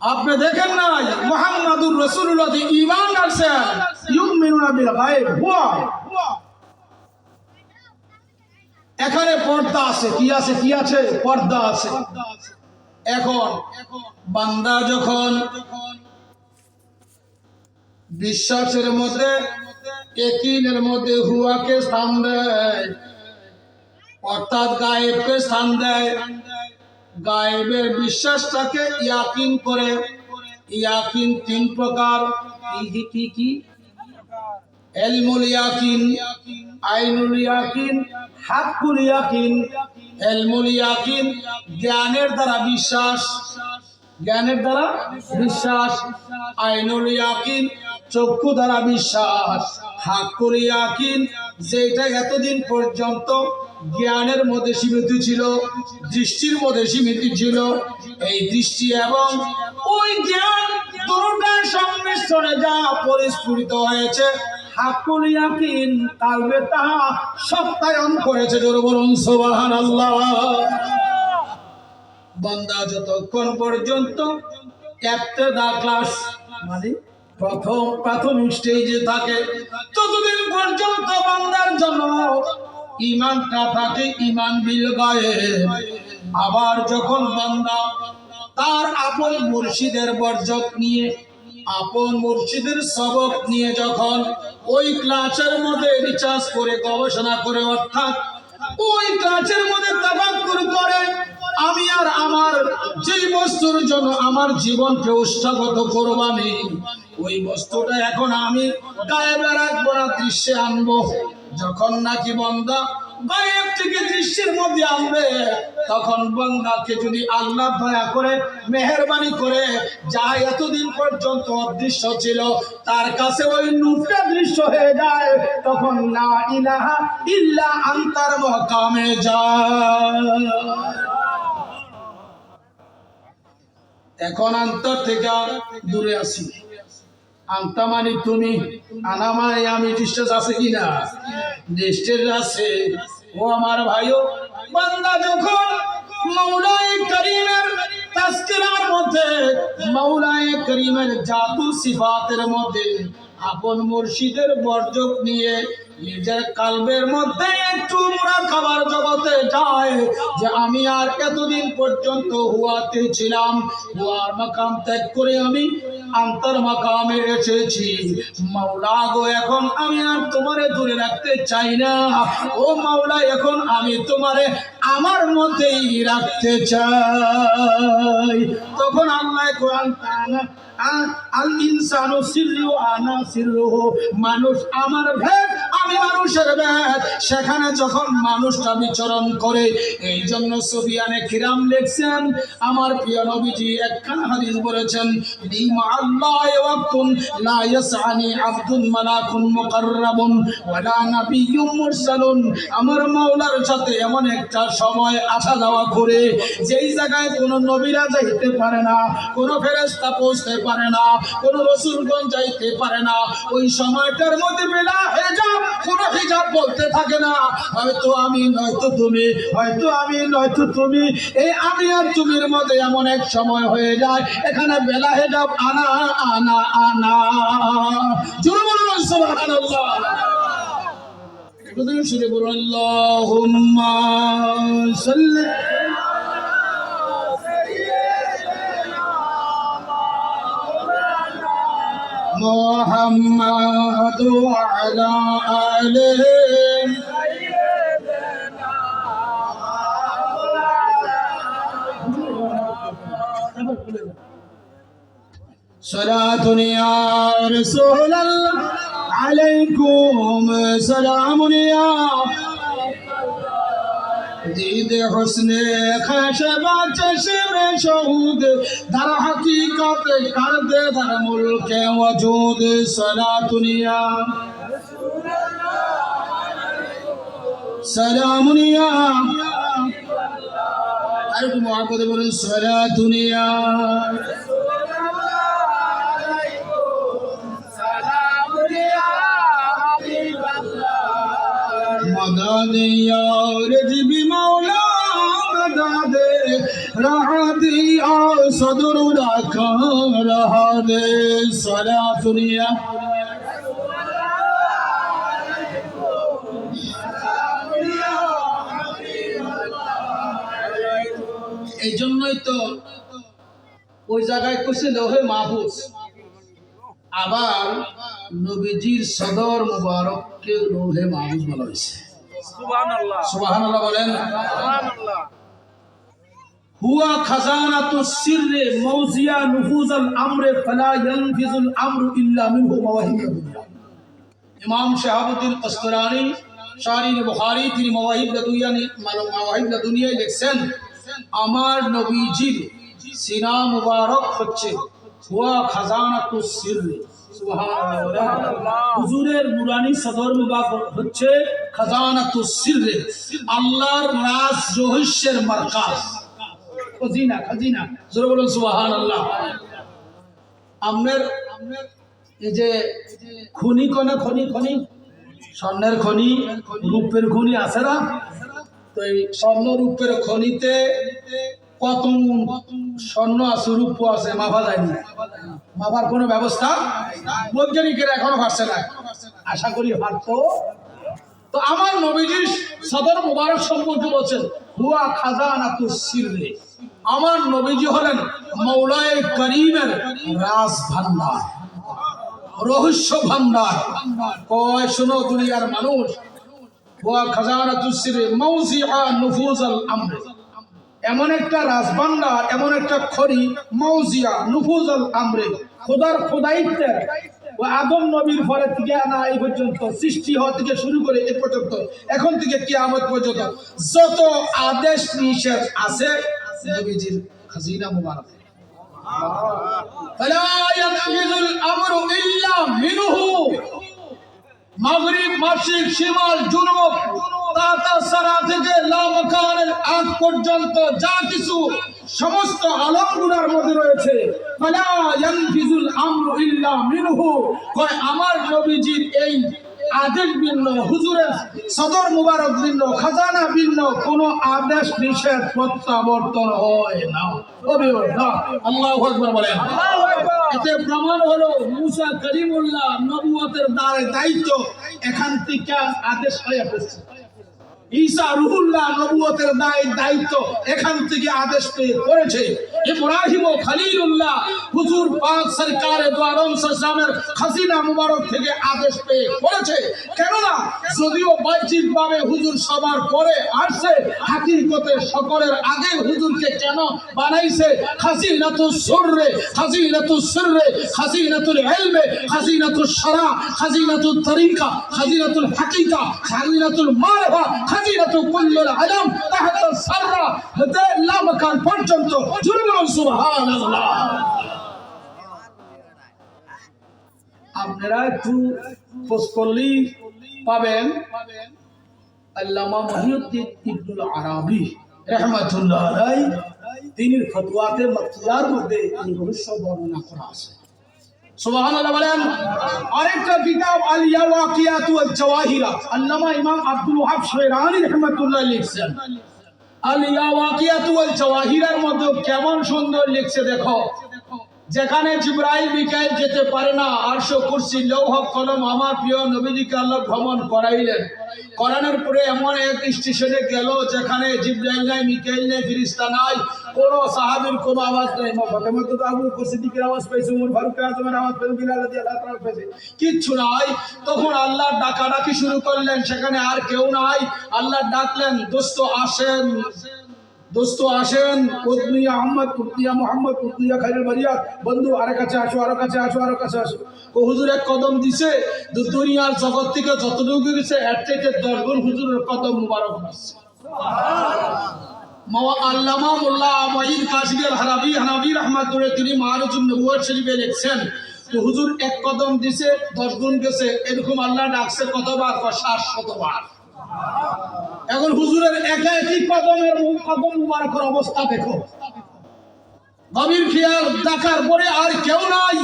আপনি দেখেন নাই মুহাম্মাদুর রাসূলুল্লাহ যে ঈমান আনছেন, ইউমিনুনা বিল গায়েব। হুয়া, এখানে পর্দা আছে। কি আছে? কি আছে? পর্দা আছে। এখন বান্দা যখন বিশ্বাসের মধ্যে, ইয়াকিনের মধ্যে হুয়াকে স্থান দেয়, অর্থাৎ গায়েবকে স্থান দেয়, গায়েবের বিশ্বাসটাকে ইয়াকিন করে। ইয়াকিন 3 প্রকার। কি কি? ইলমুল ইয়াকিন, আইনুল ইয়াকিন, হাক্কুল ইয়াকিন। ইলমুল ইয়াকিন জ্ঞানের দ্বারা বিশ্বাস, জ্ঞানের দ্বারা বিশ্বাস। আইনুল ইয়াকিন চক্ষু দ্বারা বিশ্বাস। হাক্কুল ইয়াকিন যেটা এতদিন পর্যন্ত জ্ঞানের মধ্যে সীমিত ছিল, দৃষ্টির মধ্যে সীমিত ছিল, এই দৃষ্টি এবং ওই জ্ঞান দুটোটার সংমিশ্রণে যা পরিস্ফুটিত হয়েছে, হাক্কুল ইয়াকিন কালবে তা সত্যায়ন করেছে। জোরে বলুন সুবহানাল্লাহ। বান্দা যতক্ষণ পর্যন্ত ইবতেদা ক্লাস মানে প্রথম প্রাথমিক স্টেজে থাকে, ততদিন পর্যন্ত বান্দার জন্য ঈমানটা থাকে ঈমান বিল গায়েব। আবার যখন বান্দা তার আপন মুর্শিদের বরজত নিয়ে, আপন মুর্শিদের সবক নিয়ে যখন ওই ক্লাসের মধ্যে রিসার্চ করে, গবেষণা করে, অর্থাৎ ওই ক্লাসের মধ্যে তাফাক্কুর করে, আমি আর আমার যেই বস্তুর জন্য আমার জীবনকে উৎসর্গ করবানি, ওই বস্তুটা এখন আমি গায়েবে রাখবো না, দৃশ্যে আনবো। যখন নাকি বান্দা গায়েব থেকে দৃশ্যের মধ্যে আনবে, তখন বান্দাকে যদি আল্লাহ দয়া করে মেহেরবানি করে যা এতদিন পর্যন্ত অদৃশ্য ছিল তার কাছে ওই নূরটা দৃশ্য হয়ে যায়, তখন লা ইলাহা ইল্লা আনতার মকামে যায়। এখন অন্তর থেকে দূরে আসি। আন্তা মানে তুমি, আনা মানে আমি। ডিস্টেন্স আছে কিনা? ডিস্টেন্স আছে। ও আমার ভাইও, বান্দা যখন মাওলায়ে কারীমের তাজকিরার মধ্যে, মাওলায়ে কারীমের জাতু সিফাতের মধ্যে আপন মুর্শিদের বরজত নিয়ে নিজের কালবের মধ্যে একটু মুরাকাবার জগতে যায় যে আমি আর এতদিন পর্যন্ত হুয়াতে ছিলাম, হুয়ার মাকাম ত্যাগ করে আমি আন্তর মাকামে এসেছি। মাওলা গো, এখন আমি আর তোমারে দূরে রাখতে চাই না। ও মাওলা, এখন আমি তোমারে আমার মধ্যেই রাখতে চাই। তখন আল্লাহ কোরআন আল ইনসানু সিররু আনা সিররুহু, মানুষ আমার ভেদ, আমি মানুষের ভেদ। সেখানে যখন মানুষটা বিচরণ করে, এই জন্য সুফিয়ানে কিরাম লিখছেন, আমার প্রিয় নবীজি একখানা হাদিস বলেছেন, লিমা আল্লাহ ওয়াক্তুন লা ইয়াসআনি আবদুন মালাকুন মুকাররাবুন ওয়ালা নাবিয়্যুম মুরসালুন। আমার মাওলার সাথে এমন একটা সময় আসা যাওয়া করে যেই জায়গায় কোনো নবীরা যাইতে পারে না, কোনো ফেরেশতা পৌঁছতে পারে না, কোন রাসূলগণ যাইতে পারে না। ওই সময়টার মধ্যে বেলা হিজাব, কোন হিজাব বলতে থাকে না। হয়তো আমি নয়তো তুমি, হয়তো আমি নয়তো তুমি, এই আমি আর তুমির মধ্যে এমন এক সময় হয়ে যায়, এখানে বেলা হিজাব আনা আনা আনা। জোরে বলুন সুবহানাল্লাহ। একটু শুনে বলুন আল্লাহুম্মা সাল্লি محمد وعلى آله صلاة يا رسول الله عليكم سلام يا دید حسن خشبہ چشم شہود در حقیقت کرد در ملک وجود صلاة یا سلام یا عرب محبت بلن صلاة یا مدد یا رجب مولا مدد رہا دیا صدر رکھا رہا دے صلاة یا এই জন্যই তো ওই জায়গায় কইছে লোহে মাহফুজ। আবার নবীজির সদর মুবারককে লোহে মাহফুজ বলা হয়েছে। সুবহানাল্লাহ, সুবহানাল্লাহ বলেন। সুবহানাল্লাহ। হুয়া খাজানাতুস সিররি মাউজিয়া নুফুজাল আমরে ফালা ইয়ানফিজুল আমরু ইল্লা মিনহু মাওয়াহিদুল্লাহ। ইমাম শাহাবুদ্দিন কস্তরানি শারিন বুখারী তিনি মাওয়াহিব লাদুনিয়ায় লিখছেন, আমার নবীজির সিনা মুবারক হচ্ছে ওয়া খাজানাতুস সির। সুবহানাল্লাহ। হুজুরের নুরানি সদর মুবারক হচ্ছে খাজানাতুস সির, আল্লাহর রাজ রহস্যের মার্কাজ, খাজিনা খাজিনা। জোরে বলুন সুবহানাল্লাহ। আমনের এই যে খনি কোন খনি, খনি স্বর্ণের খনি, রূপের খনি আছে না? তো এই স্বর্ণ রূপের খনিতে কত স্বর্ণ আছে, রূপ আছে, মাপা যায়নি। মাপার কোনো ব্যবস্থা বৈজ্ঞানিকেরা এখনো পারছে না, আশা করি পারতো। তো আমার নবীজির সদর মুবারক সম্পর্কে বলছেন হুয়া খাজানাতুস সিররে, আমার নবীজি হলেন মৌলায়ে করিমের রাজ ভান্ডার, রহস্য ভান্ডার। কয় শোনো দুনিয়ার মানুষ, ওয়া খাজানাতুস সিররে মাউজিআ নুফুজাল আমর, এমন একটা রাজভান্ডার, এমন একটা খনি, মাউজিয়া নুফুজাল আমরে, খোদার খোদাইত্বের ও আদম নবীর পরে থেকে আনা এই পর্যন্ত, সৃষ্টি হওয়া থেকে শুরু করে এ পর্যন্ত, এখন থেকে কিয়ামত পর্যন্ত যত আদেশ নিষেধ আছে নবীজির খাজিনা মুবারক। ফালা ইয়ানফিযুল আমরু ইল্লা মিনহু, মাগরিব মাশরিক শিমাল জুনুব তাতাসারা থেকে লামাকানের আগ পর্যন্ত যা কিছু সমস্ত আলমগুলোর মধ্যে রয়েছে, ফালা ইয়ানফিযুল আমরু ইল্লা মিনহু, কয় আমার নবীজির এই আদেশ ভিন্ন, হুজুরের সদর মুবারক ভিন্ন, খাজানা ভিন্ন, কোন আদেশ নিষেধ প্রত্যাবর্তন হয় না। আল্লাহু আকবার বলেন। এতে প্রমাণ হলো মুসা কলিমুল্লাহ নবুয়তের দায়িত্ব এখান থেকে আদেশ হয়ে পড়ছে। ঈসা রুহুল্লাহ নবুয়তের দায়িত্ব এখান থেকে আদেশ পেয়ে করেছে। ইব্রাহিম ও খলিলুল্লাহ হুজুর পাক সরকারে দো আলম সাল্লামের খাজিনা মুবারক থেকে আদেশ পেয়ে করেছে। কেননা যদিও বাহ্যিকভাবে হুজুর সবার পরে আসছে, হাকিকতে সকলের আগে হুজুরকে কেন বানাইছে খাজিনাতুস সুররে, খাজিনাতুস সিররে, খাজিনাতুল ইলমে, খাজিনাতুস শরা, খাজিনাতুত তরিকা, খাজিনাতুল হাকিকা, খাজিনাতুল মারফা, খাজিনাতুল কুল্লুল আলম তাহতা সাররা হতে লামাকান পর্যন্ত। জুরে বলুন সুবহানাল্লাহ। আপনারা একটু খোঁজ করলেই পাবেন, আল্লামা মহিউদ্দিন ইবনুল আরাবী রাহমাতুল্লাহ আলাইহি তিনি ফতোয়াতে মাকিয়ার মধ্যে এই রহস্য বর্ণনা করা আছে। সুবহানাল্লাহ বলেন। আরেকটা কিতাব আল ইয়াওয়াকিয়াত ওয়াল জাওয়াহিরা, আল্লামা ইমাম আব্দুল ওয়াহাব শিরানি রাহমাতুল্লাহ লিখছেন। আল ইয়াওয়াকিয়াত ওয়াল জাওয়াহিরার মধ্যে কেমন সুন্দর লিখছে দেখো, যেখানে জিবরাইল মিকাইল যেতে পারে না, আরশ কুরসি লৌহ কলম আমার প্রিয় নবীজিকে আল্লাহ ভ্রমণ করাইলেন। করানোর পরে এমন এক স্টেশনে গেল যেখানে জিবরাইল নাই, মিকাইল নাই, ফেরেশতা নাই, কোন সাহাবীর কোন আওয়াজ নাই। ফাতেমা তো আবু বকর সিদ্দিকের আওয়াজ পাইছে, ওমর ফারুক আজমের আওয়াজ পাইছে, বিলাল রাদিয়াল্লাহু তাআলা পাইছে, কিচ্ছু নাই। তখন আল্লাহ ডাকাডাকি শুরু করলেন, সেখানে আর কেউ নাই। আল্লাহ ডাকলেন, দোস্ত আসেন, দোস্ত আসেন, উতনিয়া আহমদ, উতনিয়া মোহাম্মদ, উতনিয়া খায়রুল বারিয়াত, বন্ধু আরো কাছে আসো, আরো কাছে আসো, আরো কাছে আসো। ও হুজুর এক কদম দিছে, দুনিয়ার জগৎ থেকে যতটুকু গেছে এর থেকে 10 গুণ হুজুরের কদম মুবারক হচ্ছে। আল্লামা মোল্লা মুঈন কাশিফ আল হানাফি রাহমাতুল্লাহ তিনি মাআরিজুন নবুওয়াত শরীফে লিখছেন, তো হুজুর এক কদম দিছে 10 গুণ গেছে, এরকম আল্লাহ ডাকছে কতবার? 700 বার। এখন হুজুরের একা একই কদম মুবারকের অবস্থা দেখো, গভীর খেয়াল। ডাকার পরে আর কেউ নাই,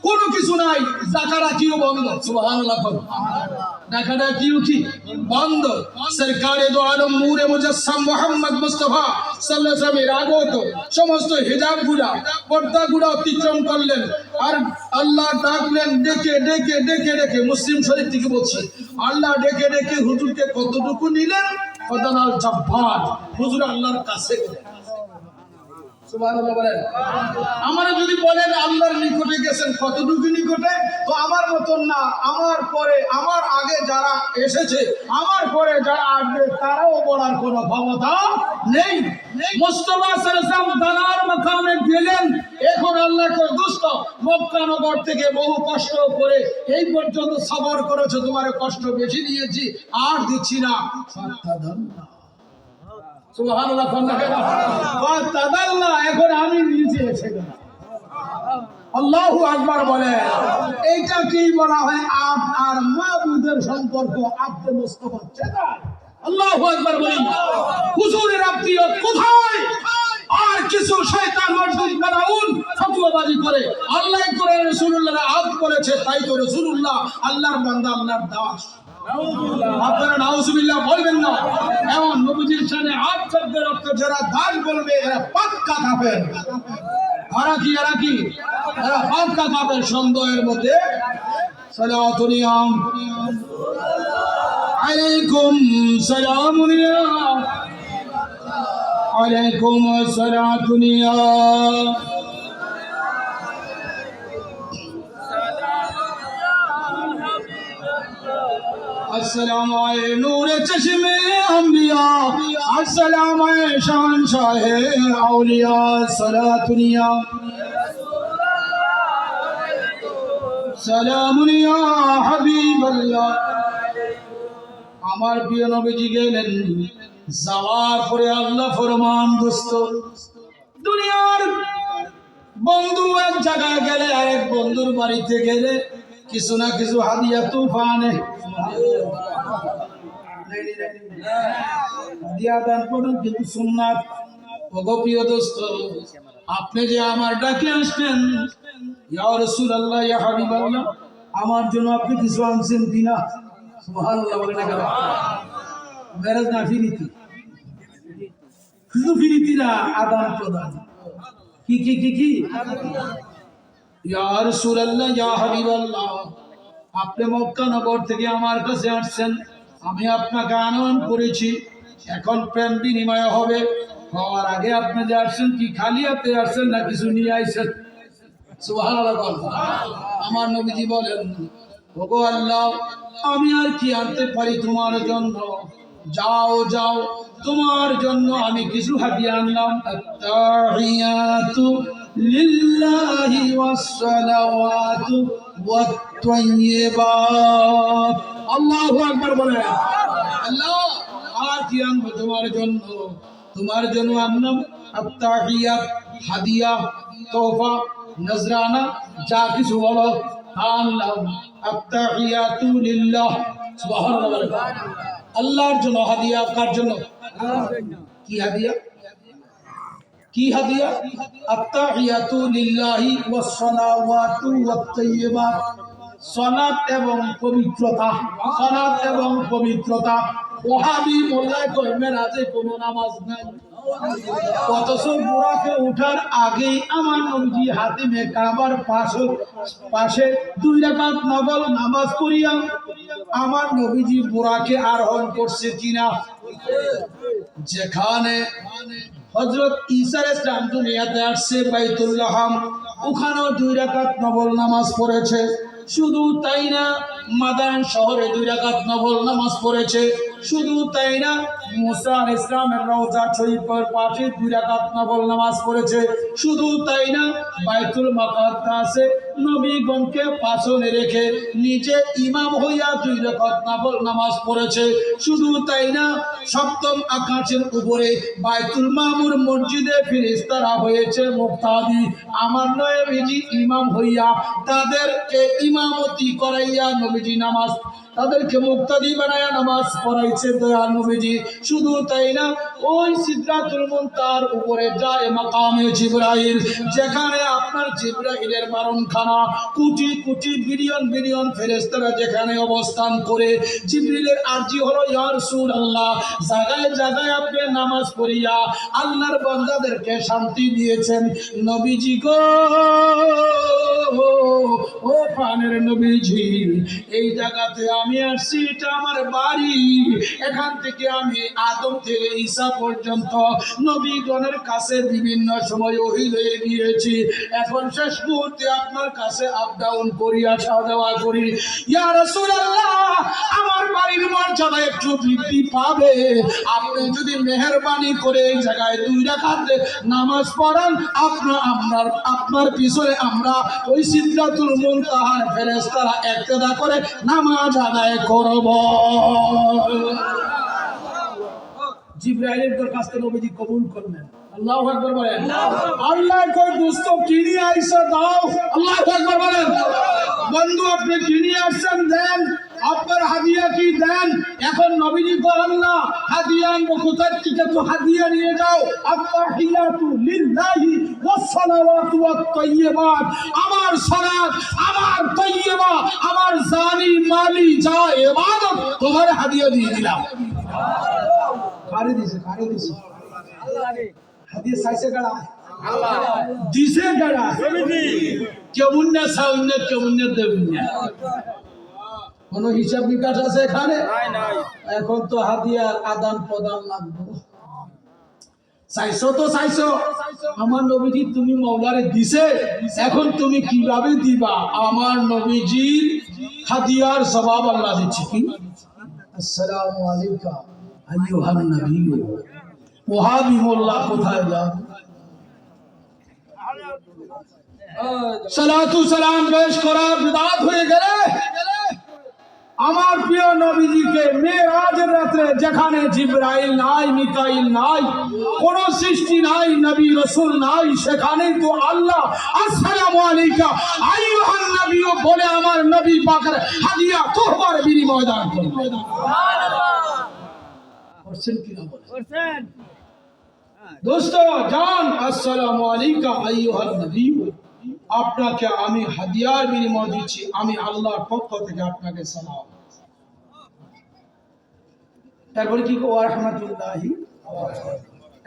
কোনো কিছু নাই, ডাকাডাকিও বন্ধ। সুবহানাল্লাহ। ডাকাডাকিও কি বন্ধ। সরকারে দো আলম নূরে মুজাসসাম মুহাম্মদ মুস্তাফা সাল্লাল্লাহু আলাইহি ওয়াসাল্লামের আগত সমস্ত হিজাবগুলা, পর্দাগুলা অতিক্রম করলেন, আর আল্লাহ ডাকলেন ডেকে ডেকে ডেকে ডেকে। মুসলিম শরীফ থেকে বলছি, আল্লাহ ডেকে ডেকে হুজুরকে কতটুকু নিলেন? ফদানাল জাব্বার, হুজুর আল্লাহর কাছে গেলেন। সুবহানাল্লাহ বলেন। আমারে যদি বলেন আল্লাহর নিকটে গেছেন কতটুকু নিকটে, তো আমার মতন না, আমার পরে আমার আগে যারা এসেছে, আমার পরে যারা আসবে তারাও বলার কোনো ক্ষমতা নেই। মুস্তাফা সাল্লাল্লাহু আলাইহি ওয়াসাল্লাম দানার মাকামে গেলেন। এখন আল্লাহ কয় দোস্ত, মক্কা নগর থেকে বহু কষ্ট করে এই পর্যন্ত সবর করেছো, তোমার কষ্ট বেশি দিয়েছি, আর দিচ্ছি না। সুবহানাল্লাহ। এখন আমি নিজে এসে গেলাম। আল্লাহু আকবার বলে। এইটা কি বলা হয়? আপনার মাবুদের সম্পর্ক আব্দে মুস্তাফা চেনা। আল্লাহু আকবার বলি। হুজুরের আত্মীয়ত কোথায়? আর কিছু শয়তান মসজিদ বানাউন ফতোয়াবাজি করে আল্লাহ করে রাসূলুল্লাহ আদ করেছে, তাই তো রাসূলুল্লাহ আল্লাহর বান্দা, আল্লাহর দাস। আপনারা নাউজুবিল্লাহ বলবেন না। এমন নবীজির শানে আদ শব্দের অর্থ যারা দাস বলবে এরা পাক্কা কাফের। এরা কি এরা পাক্কা কাফের। সন্দেহের মধ্যে সালাতুনিয়াম আলাইকুম সালামুনিয়াম আলাইকুম সালাতুনিয়াম। अस्सलाम आए नूर चश्मे अंबिया, अस्सलाम आए शान शाहे औलिया, सलातुनिया सलामुनिया हबीब अल्लाह। আমার প্রিয় নবীজি গেলেন, যাওয়ার পরে আল্লাহ ফরমান দোস্ত, দুনিয়ার বন্ধু এক জায়গায় গেলে আরেক বন্ধুর বাড়িতে গেলে কিছু না কিছু হাদিয়া তুফানে হাদিয়া দান করুন, কিন্তু সুন্নাত। ওগো প্রিয় দোস্ত, আপনি যে আমার ডাকে আসলেন, ইয়া রাসূলুল্লাহ ইয়া হাবিবাল্লাহ, আমার জন্য আপনি কিছু আনছেন কিনা? সুবহানাল্লাহ বলেন। মেরাজ না ফিরিতি, শুধু ফিরিতি না, আদান প্রদান। কি ইয়া রাসূলুল্লাহ ইয়া হাবিবাল্লাহ, আপনি মক্কা নগর থেকে আমার কাছে আসছেন, আমি আপনাকে আনয়ন করেছি, এখন প্রেম বিনিময় হবে। হওয়ার আগে আপনি যে আসছেন, কি খালি হাতে আসছেন না কিছু নিয়ে আইছেন? সুবহানাল্লাহ। আমার নবীজি বলেন, ওগো আল্লাহ, আমি আর কি আনতে পারি তোমার জন্য? যাও যাও, তোমার জন্য আমি কিছু হাদিয়া আনলাম। আত্তাহিয়াতু লিল্লাহি ওয়াস সালাওয়াতু ওয়াত তাইয়্যিবাত। আল্লাহু আকবার বলেন। আল্লাহ, আর কি আনবো তোমার জন্য? তোমার জন্য আনলাম আত্তাহিয়াত, হাদিয়া, তোহফা, নজরানা, যা কিছু বলো আনলাম। আত্তাহিয়াতু লিল্লাহ, সুবহানাল্লাহ। আল্লাহর জন্য হাদিয়া। কার জন্য? কি হাদিয়া? কি হাদিয়া? আত্তাহিয়াতু লিল্লাহি ওয়াস সালাওয়াতু ওয়াত তাইয়্যিবাত। সালাত এবং পবিত্রতা, সালাত এবং পবিত্রতা। ওহাবি মোল্লায় কয় মেরাজে কোনো নামাজ নাই, অথচ বুরাকে উঠার আগেই আমার নবীজি হাতিমে কাবার পাশে 2 রাকাত নফল নামাজ পড়িয়া আমার নবীজি বুরাকে আরোহণ করছে কিনা। যেখানে হযরত ঈসা আলাইহিস সালাম দুনিয়াতে আসছে বাইতুল্লাহ, ওখানেও 2 রাকাত নফল নামাজ পড়েছে। শুধু তাই না, মাদান শহরে 2 রাকাত নফল নামাজ পড়েছে। শুধু তাই না, মুসা আলাইহিস সালামের রওজা শরীফের পাশে 2 রাকাত নফল নামাজ পড়েছে। শুধু তাই না, বাইতুল মুকাদ্দাসে নবীগণকে পাশে রেখে নিজে ইমাম হইয়া 2 রাকাত নফল নামাজ পড়েছে। শুধু তাই না, সপ্তম আকাশের উপরে বাইতুল মামুর মসজিদে ফেরেশতারা হয়েছে মুক্তাদি, আমার নবীজি ইমাম হইয়া তাদেরকে ইমামতি করাইয়া নবীজি নামাজ, তাদেরকে মুক্তাদি বানায়া নামাজ পড়াইছে দয়াল নবীজি। শুধু তাই না, ওই সিদরাতুল মুনতাহার উপরে যায় মাকামে জিবরাইল, যেখানে আপনার জিবরাইলের বারণখানা, কোটি কোটি বিলিয়ন বিলিয়ন ফেরেশতারা যেখানে অবস্থান করে। জিবরিলের আরজি হলো, ইয়া রাসূলুল্লাহ, জায়গায় জায়গায় আপনি নামাজ পড়িয়া আল্লাহর বান্দাদেরকে শান্তি দিয়েছেন। নবীজি গো, ও প্রাণের নবীজি, এই জায়গাতে আমি আসছি, এটা আমার বাড়ি। এখান থেকে আমি আদম থেকে ঈসা পর্যন্ত নবীগণের কাছে বিভিন্ন সময় ওহী হয়ে গিয়েছি। এখন শেষ মুহূর্তে আপনার কাছে আপ ডাউন করি, আসা যাওয়া করি। ইয়া রাসূলুল্লাহ, আমার বাড়ির মর্যাদা একটু বৃদ্ধি পাবে। আপনি যদি মেহেরবানি করে এই জায়গায় 2 রাকাত নামাজ পড়ান, আপনার পিছনে আমরা ওই সিদরাতুল মুনতাহার ফেরেশতারা ইক্তেদা করে নামাজ আদায় করব। জিবরাইলের দরখাস্ত নবীজি কবুল করলেন। আল্লাহু আকবার বলেন। আল্লাহ কই দোস্ত কিনি আইসা দাও। আল্লাহু আকবার বলেন। বন্ধু আপনি কিনি আসছেন, দেন। আপনার হাদিয়া কি দেন? এখন নবীজি বলেন না হাদিয়া আনবো কোথায় থেকে, তো হাদিয়া নিয়ে যাও। আত-তাহিয়াতু লিল্লাহি ওয়াস সালাওয়াতু ওয়াত তাইয়্যিবাত, আমার সালাত, আমার তাইয়্যিবা, আমার জানি মালি যা ইবাদত তোমার হাদিয়া দিয়ে দিলাম। কারে দিছে আল্লাহ রে। হাদিয়া চাইছে কারা? আল্লাহ দিছে কারা? নবীজি। কেমন না সাউন্ড, কেমন না দেবেন না, কোন হিসাব নিকাশ আছে এখানে? নাই। এখন তো হাদিয়ার আদান প্রদান লাগবে। চাইছো তো চাইছো, আমার নবীজি তুমি মাওলারে দিছে, এখন তুমি কিভাবে দিবা? আমার নবীজির হাদিয়ার জবাব আল্লাহ দিচ্ছে কি? আসসালামু আলাইকা আইয়ুহান নবী। ওয়াহাবি মোল্লা কোথায় যান? সালাতু সালাম পেশ করা বিদআত হয়ে গেলে আমার প্রিয় নবীজিকে মেরাজের রাতে যেখানে জিবরাইল নাই, মিকাইল নাই, কোন সৃষ্টি নাই, নবী রাসূল নাই, সেখানে তো আল্লাহ আসসালামু আলাইকা আইয়ুহান নবী বলে আমার নবী পাকের হাদিয়া তোহবার বিনিময় দান করলেন। সুবহানাল্লাহ। করছেন কি না বলেন? করছেন। দোস্ত জান, আসসালামু আলাইকা আইয়ুহান নবী, আপনাকে আমি হাদিয়ার বিনিময় দিচ্ছি, আমি আল্লাহর পক্ষ থেকে আপনাকে সালাম। তারপরে কি ওয়া রাহমাতুল্লাহি,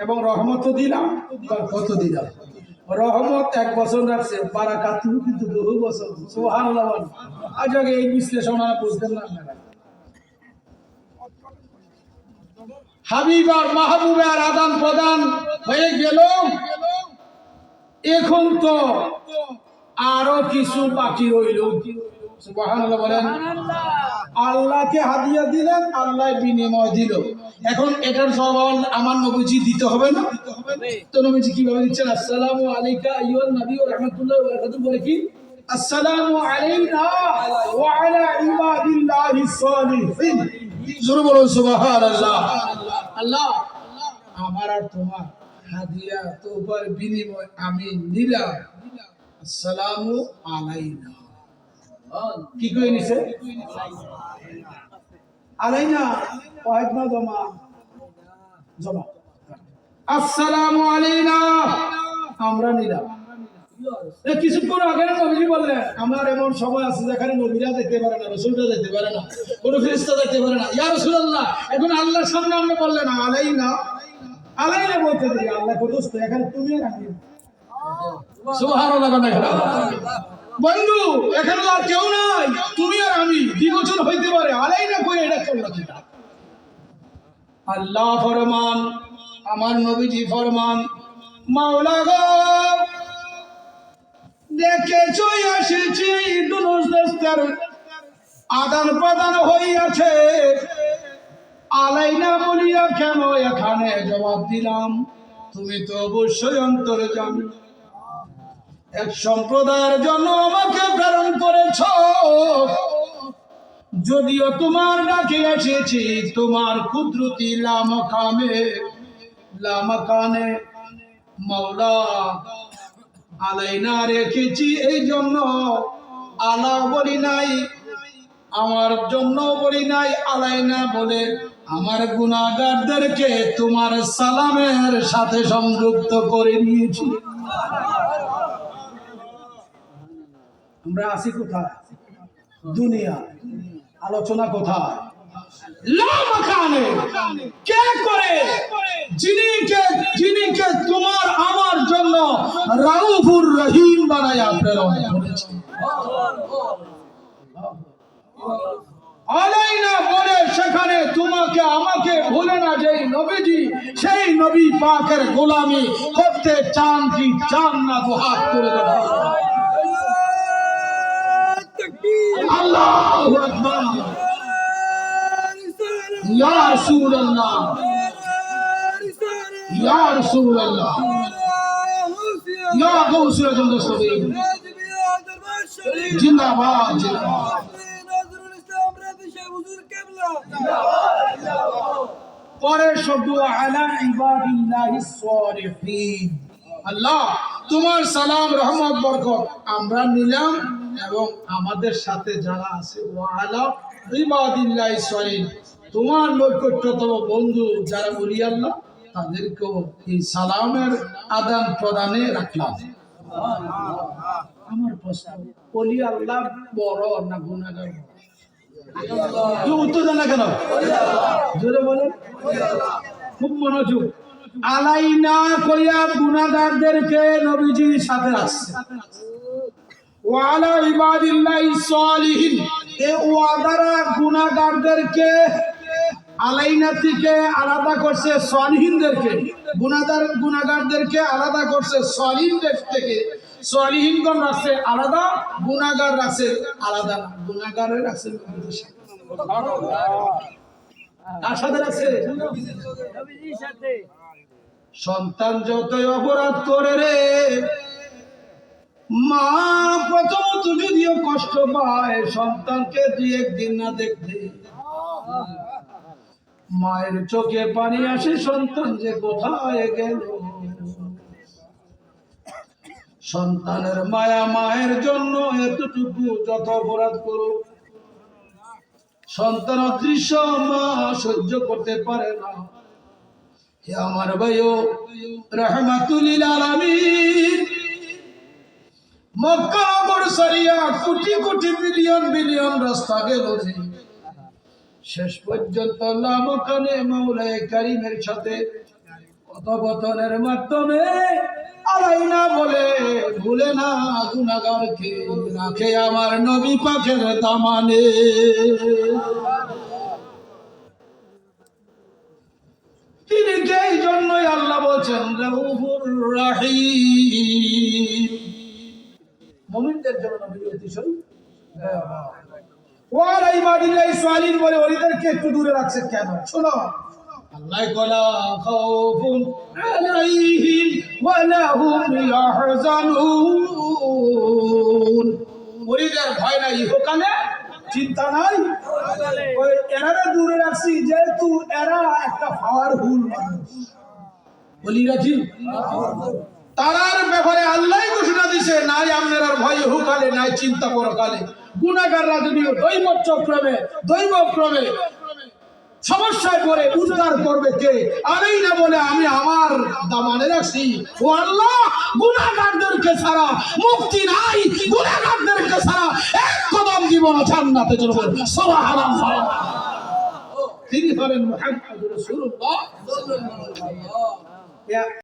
এবং রহমত দিলাম, কত দিলাম? রহমত 1 বছর রাখছে, বারাকাতু কিন্তু 2 বছর। সুবহানাল্লাহ। আজ আগে এই বিশ্লেষণ আর বুঝতেন না আপনারা। হাবিব আর মাহবুবের আদান প্রদান হয়ে গেল, এখন তো আরো কিছু বাকি রইল। সুবহানাল্লাহ বলেন। আল্লাহকে হাদিয়া দিলেন, আল্লাহ বিনিময় দিল। এখন এটার জবাব আমার নবীজি দিতে হবে না? তো নবীজি কিভাবে দিচ্ছেন? আসসালামু আলাইকা আইয়ুহান নবী ওয়া রাহমাতুল্লাহি ওয়া বারাকাতুহু বলে কি? আসসালামু আলাইনা ওয়া আলা ইবাদিল্লাহিস সালিহিন। জোরে বলুন সুবহানাল্লাহ। আল্লাহ আমার আর তোমার হাদিয়া তোবার বিনিময় আমি নিলাম। আসসালামু আলাইনা। কি কই নিছে? আলাইনা ওয়াহিদ না জমা। আসসালামু আলাইনা আমরা নিলাম। কিছুক্ষণ আগে নবীজি বললেন আমার এমন সময় আছে যেখানে নবীরা যেতে পারে না, রাসূলরা যেতে পারে না, কোন ফেরেশতা যেতে পারে না। ইয়া রাসূলুল্লাহ, এখন আল্লাহর সামনে আপনি বললেন আলাইনা, আলাইনা বলতে দিই আল্লাহ কত দোস্ত, এখন তুমি রাখি। সুবহানাল্লাহ। বন্ধু এখানে আর কেউ নাই, তুমি আর আমি, দ্বিবচন হইতে পারে। আলাইনা কই এটা চললো কি? আল্লাহ ফরমান, আমার নবীজি ফরমান, মাওলা গো দেখেছো এসেছি, দুরুস্তের আদান প্রদান হইয়াছে, আলাইনা বলিয়া কেন এখানে জবাব দিলাম? তুমি তো অবশ্যই অন্তর্যামী, এক সম্প্রদায়ের জন্য আমাকে প্রেরণ করেছ। যদিও তোমার ডাকে এসেছি তোমার কুদরতি লামাকানে মাওলা, আলাইনা রেখেছি এই জন্য, আলা বলি নাই, আমার জন্য বলি নাই, আলাইনা বলে আমার গুনাহগারদেরকে তোমার সালামের সাথে সংযুক্ত করে নিয়েছি। আমরা আছি কোথায়? দুনিয়া। আলোচনা কোথায়? লামাকানে। কে করে? যিনি কে তোমার আমার জন্য রাউফুর রহিম বানায়া প্রেরণ করেছেন। আলাইনা বলে সেখানে তোমাকে আমাকে ভুলে না যেই নবীজি, সেই নবী পাকের গোলামি করতে চান কি চান না, তো হাত তুলে দেন। আল্লাহু আকবার। ইয়া রাসূলুল্লাহ, ইয়া রাসূলুল্লাহ, ইয়া গাউসুল আজম দস্তগীর জিন্দাবাদ, জিন্দাবাদ। পরের শব্দ আলা ইবাদিল্লাহিস সালিহিন। আল্লাহ তোমার সালাম রহমত বরকত আমরা নিলাম এবং আমাদের সাথে যারা আছে ওয়া আলা ইবাদিল্লাহিস সালিহিন, তোমার নৈকট্যতম বন্ধু যারা ওলি আল্লাহ তাদেরকেও এই সালামের আদান প্রদানে রাখলাম। আমার প্রশ্ন, ওলি আল্লাহ বড় না গুনাহগার? কেউ উত্তর দেন না কেন? জোরে বলেন, খুব মনোযোগ। আলাইনা কইয়া গুনাহগারদেরকে নবীজির সাথে রাখছে, ওয়া আলা ইবাদিল্লাহিস সালিহিন এই ওয়াদারা গুনাহগারদেরকে আলাইনা থেকে আলাদা করছে, সালিহিনদেরকে গুনাহগারদেরকে আলাদা করছে সালিহিনদের থেকে। সালিহিনগণ রাখছে আলাদা, গুনাহগার রাখছে আলাদা। গুনাহগারের রাখছে নবীজির সাথে। কার সাথে রাখছে? নবীজির সাথে। সন্তান যতই অপরাধ করে রে, মা প্রথমত যদিও কষ্ট পায় সন্তানকে দুই একদিন না দেখতে, মায়ের চোখে পানি আসে, সন্তান যে কোথায় গেল। সন্তানের মায়া মায়ের জন্য এতটুকু যত অপরাধ করো, সন্তান অদৃশ্য মা সহ্য করতে পারে না। হে আমার ভাইও, রাহমাতুল লিল আলামিন মক্কা নগর সারিয়া কোটি কোটি বিলিয়ন বিলিয়ন রাস্তা গেল যে শেষ পর্যন্ত লামকানে মাওলায়ে কারীমের সাথে কথোপকথনের মাধ্যমে আলাইনা বলে ভুলে না গুনাহগারকে রাখে আমার নবী পাকের দামানে। তিনি এই জন্যই আল্লাহ বলছেন রাউফুর রহিম, মুমিনদের জন্য নবী অতিশয় দয়াবান। ওয়া আলা ইবাদিল্লাহিস সালিহিন বলে ওলিদেরকে একটু দূরে রাখছে কেন? শোনো, আল্লাহ কলা খাউফুন আলাইহিম ওয়া লাহুম ইয়াহজানুন। ওলিদের ভয় নাই ইহকালে, চিন্তা নাই। ওই এরারে দূরে রাখছি যেহেতু এরা একটা পাওয়ারফুল মানুষ। ওলিরা কি তারার ব্যাপারে আল্লাহ ঘোষণা দিছে, নাই আপনার ভয় ইহকালে, নাই চিন্তা পরকালে। গুনাহগাররা যদি দৈবক্রমে সমস্যায় পড়ে উদ্ধার করবে কে? আলাইনা বলে আমি আমার দামানে রাখছি। ও আল্লাহ, গুনাহগারদেরকে ছাড়া মুক্তি নাই, গুনাহগারদেরকে ছাড়া এক কদম জীবন জান্নাতে চলবে। সুবহানাল্লাহ। তিনি হলেন মুহাম্মদ রাসূলুল্লাহ সাল্লাল্লাহু আলাইহি ওয়াসাল্লাম।